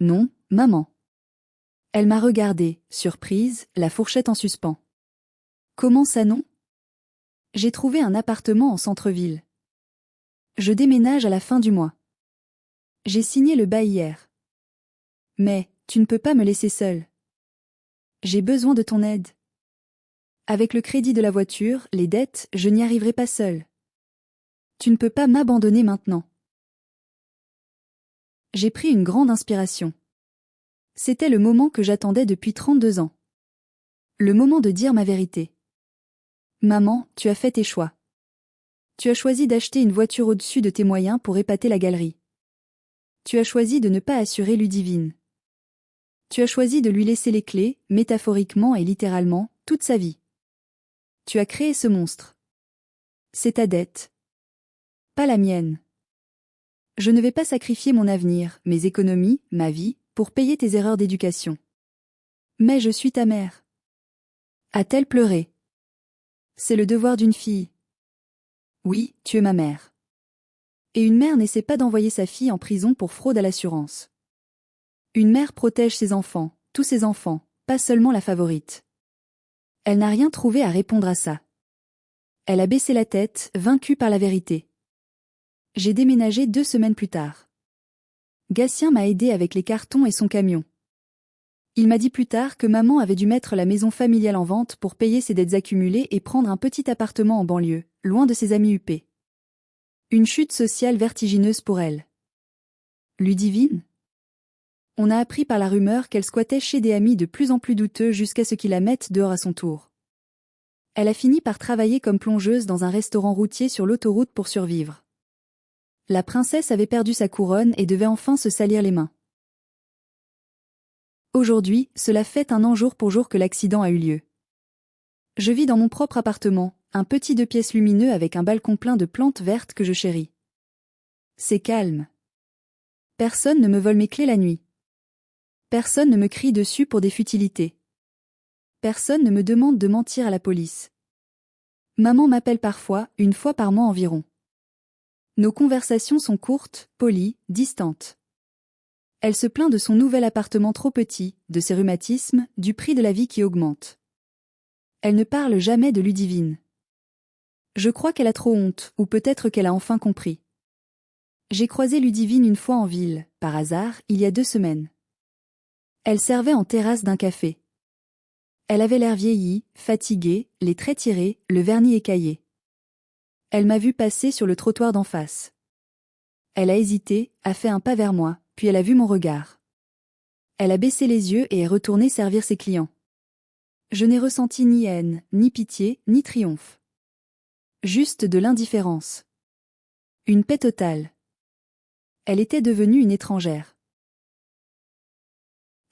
Non, maman. Elle m'a regardée, surprise, la fourchette en suspens. Comment ça non? J'ai trouvé un appartement en centre-ville. Je déménage à la fin du mois. J'ai signé le bail hier. Mais, tu ne peux pas me laisser seule. J'ai besoin de ton aide. Avec le crédit de la voiture, les dettes, je n'y arriverai pas seule. Tu ne peux pas m'abandonner maintenant. J'ai pris une grande inspiration. C'était le moment que j'attendais depuis 32 ans. Le moment de dire ma vérité. Maman, tu as fait tes choix. Tu as choisi d'acheter une voiture au-dessus de tes moyens pour épater la galerie. Tu as choisi de ne pas assurer Ludivine. Tu as choisi de lui laisser les clés, métaphoriquement et littéralement, toute sa vie. Tu as créé ce monstre. C'est ta dette. Pas la mienne. Je ne vais pas sacrifier mon avenir, mes économies, ma vie, pour payer tes erreurs d'éducation. Mais je suis ta mère. A-t-elle pleuré? C'est le devoir d'une fille. Oui, tu es ma mère. Et une mère n'essaie pas d'envoyer sa fille en prison pour fraude à l'assurance. Une mère protège ses enfants, tous ses enfants, pas seulement la favorite. Elle n'a rien trouvé à répondre à ça. Elle a baissé la tête, vaincue par la vérité. J'ai déménagé 2 semaines plus tard. Gatien m'a aidé avec les cartons et son camion. Il m'a dit plus tard que maman avait dû mettre la maison familiale en vente pour payer ses dettes accumulées et prendre un petit appartement en banlieue, loin de ses amis huppés. Une chute sociale vertigineuse pour elle. Ludivine? On a appris par la rumeur qu'elle squattait chez des amis de plus en plus douteux jusqu'à ce qu'ils la mettent dehors à son tour. Elle a fini par travailler comme plongeuse dans un restaurant routier sur l'autoroute pour survivre. La princesse avait perdu sa couronne et devait enfin se salir les mains. Aujourd'hui, cela fait 1 an jour pour jour que l'accident a eu lieu. Je vis dans mon propre appartement, un petit 2 pièces lumineux avec un balcon plein de plantes vertes que je chéris. C'est calme. Personne ne me vole mes clés la nuit. Personne ne me crie dessus pour des futilités. Personne ne me demande de mentir à la police. Maman m'appelle parfois, 1 fois par mois environ. Nos conversations sont courtes, polies, distantes. Elle se plaint de son nouvel appartement trop petit, de ses rhumatismes, du prix de la vie qui augmente. Elle ne parle jamais de Ludivine. Je crois qu'elle a trop honte, ou peut-être qu'elle a enfin compris. J'ai croisé Ludivine 1 fois en ville, par hasard, il y a 2 semaines. Elle servait en terrasse d'un café. Elle avait l'air vieillie, fatiguée, les traits tirés, le vernis écaillé. Elle m'a vu passer sur le trottoir d'en face. Elle a hésité, a fait un pas vers moi, puis elle a vu mon regard. Elle a baissé les yeux et est retournée servir ses clients. Je n'ai ressenti ni haine, ni pitié, ni triomphe. Juste de l'indifférence. Une paix totale. Elle était devenue une étrangère.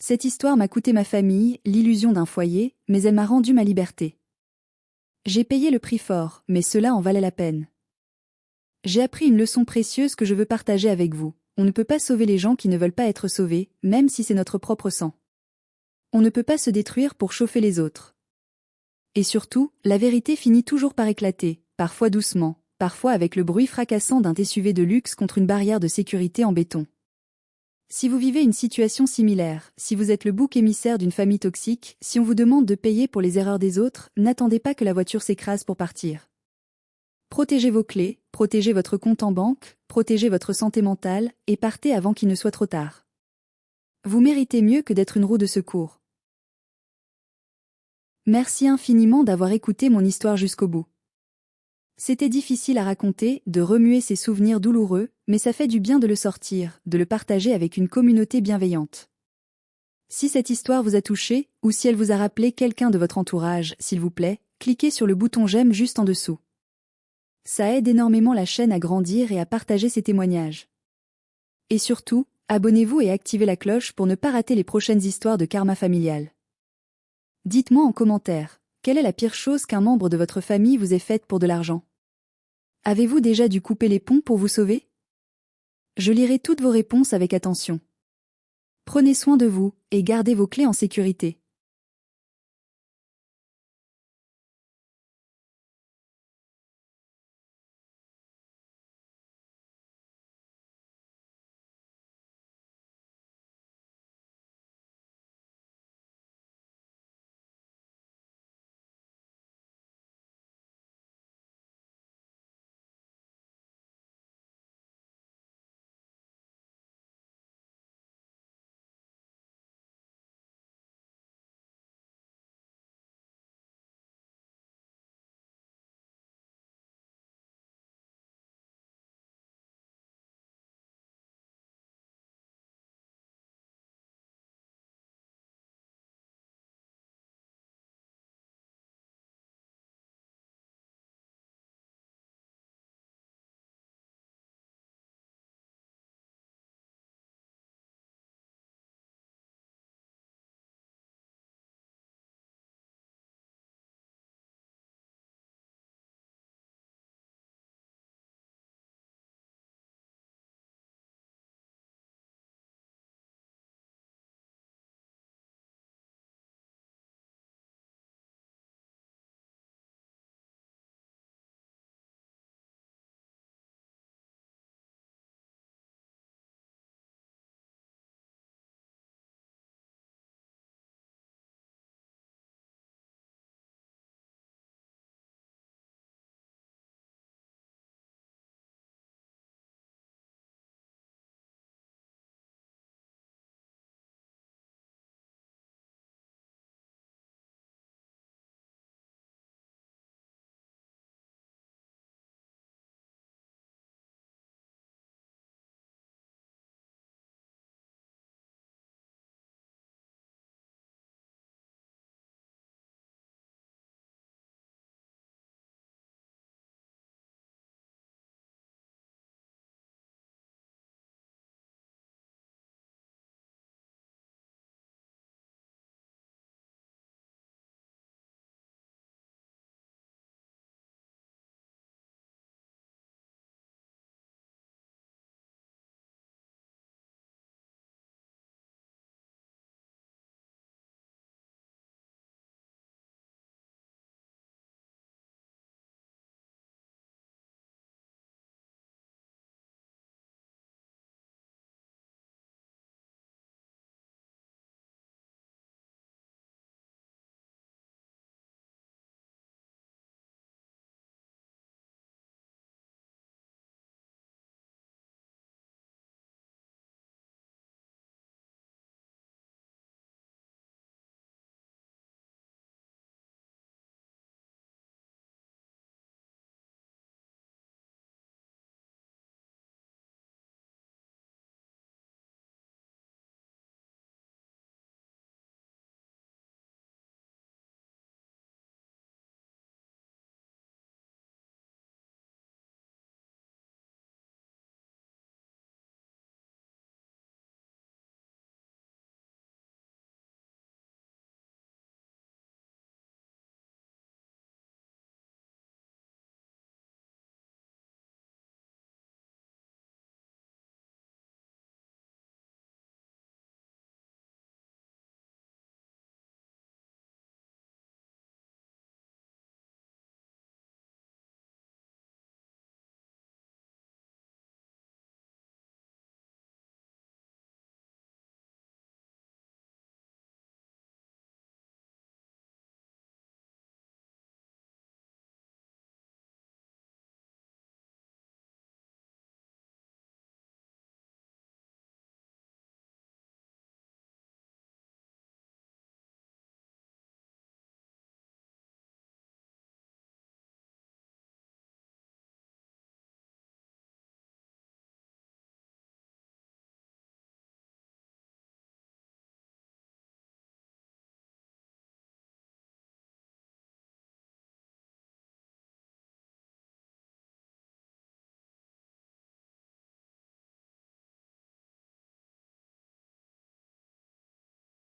Cette histoire m'a coûté ma famille, l'illusion d'un foyer, mais elle m'a rendu ma liberté. J'ai payé le prix fort, mais cela en valait la peine. J'ai appris une leçon précieuse que je veux partager avec vous. On ne peut pas sauver les gens qui ne veulent pas être sauvés, même si c'est notre propre sang. On ne peut pas se détruire pour chauffer les autres. Et surtout, la vérité finit toujours par éclater, parfois doucement, parfois avec le bruit fracassant d'un SUV de luxe contre une barrière de sécurité en béton. Si vous vivez une situation similaire, si vous êtes le bouc émissaire d'une famille toxique, si on vous demande de payer pour les erreurs des autres, n'attendez pas que la voiture s'écrase pour partir. Protégez vos clés, protégez votre compte en banque, protégez votre santé mentale, et partez avant qu'il ne soit trop tard. Vous méritez mieux que d'être une roue de secours. Merci infiniment d'avoir écouté mon histoire jusqu'au bout. C'était difficile à raconter, de remuer ces souvenirs douloureux, mais ça fait du bien de le sortir, de le partager avec une communauté bienveillante. Si cette histoire vous a touché, ou si elle vous a rappelé quelqu'un de votre entourage, s'il vous plaît, cliquez sur le bouton j'aime juste en dessous. Ça aide énormément la chaîne à grandir et à partager ses témoignages. Et surtout, abonnez-vous et activez la cloche pour ne pas rater les prochaines histoires de karma familial. Dites-moi en commentaire, quelle est la pire chose qu'un membre de votre famille vous ait faite pour de l'argent? Avez-vous déjà dû couper les ponts pour vous sauver? Je lirai toutes vos réponses avec attention. Prenez soin de vous, et gardez vos clés en sécurité.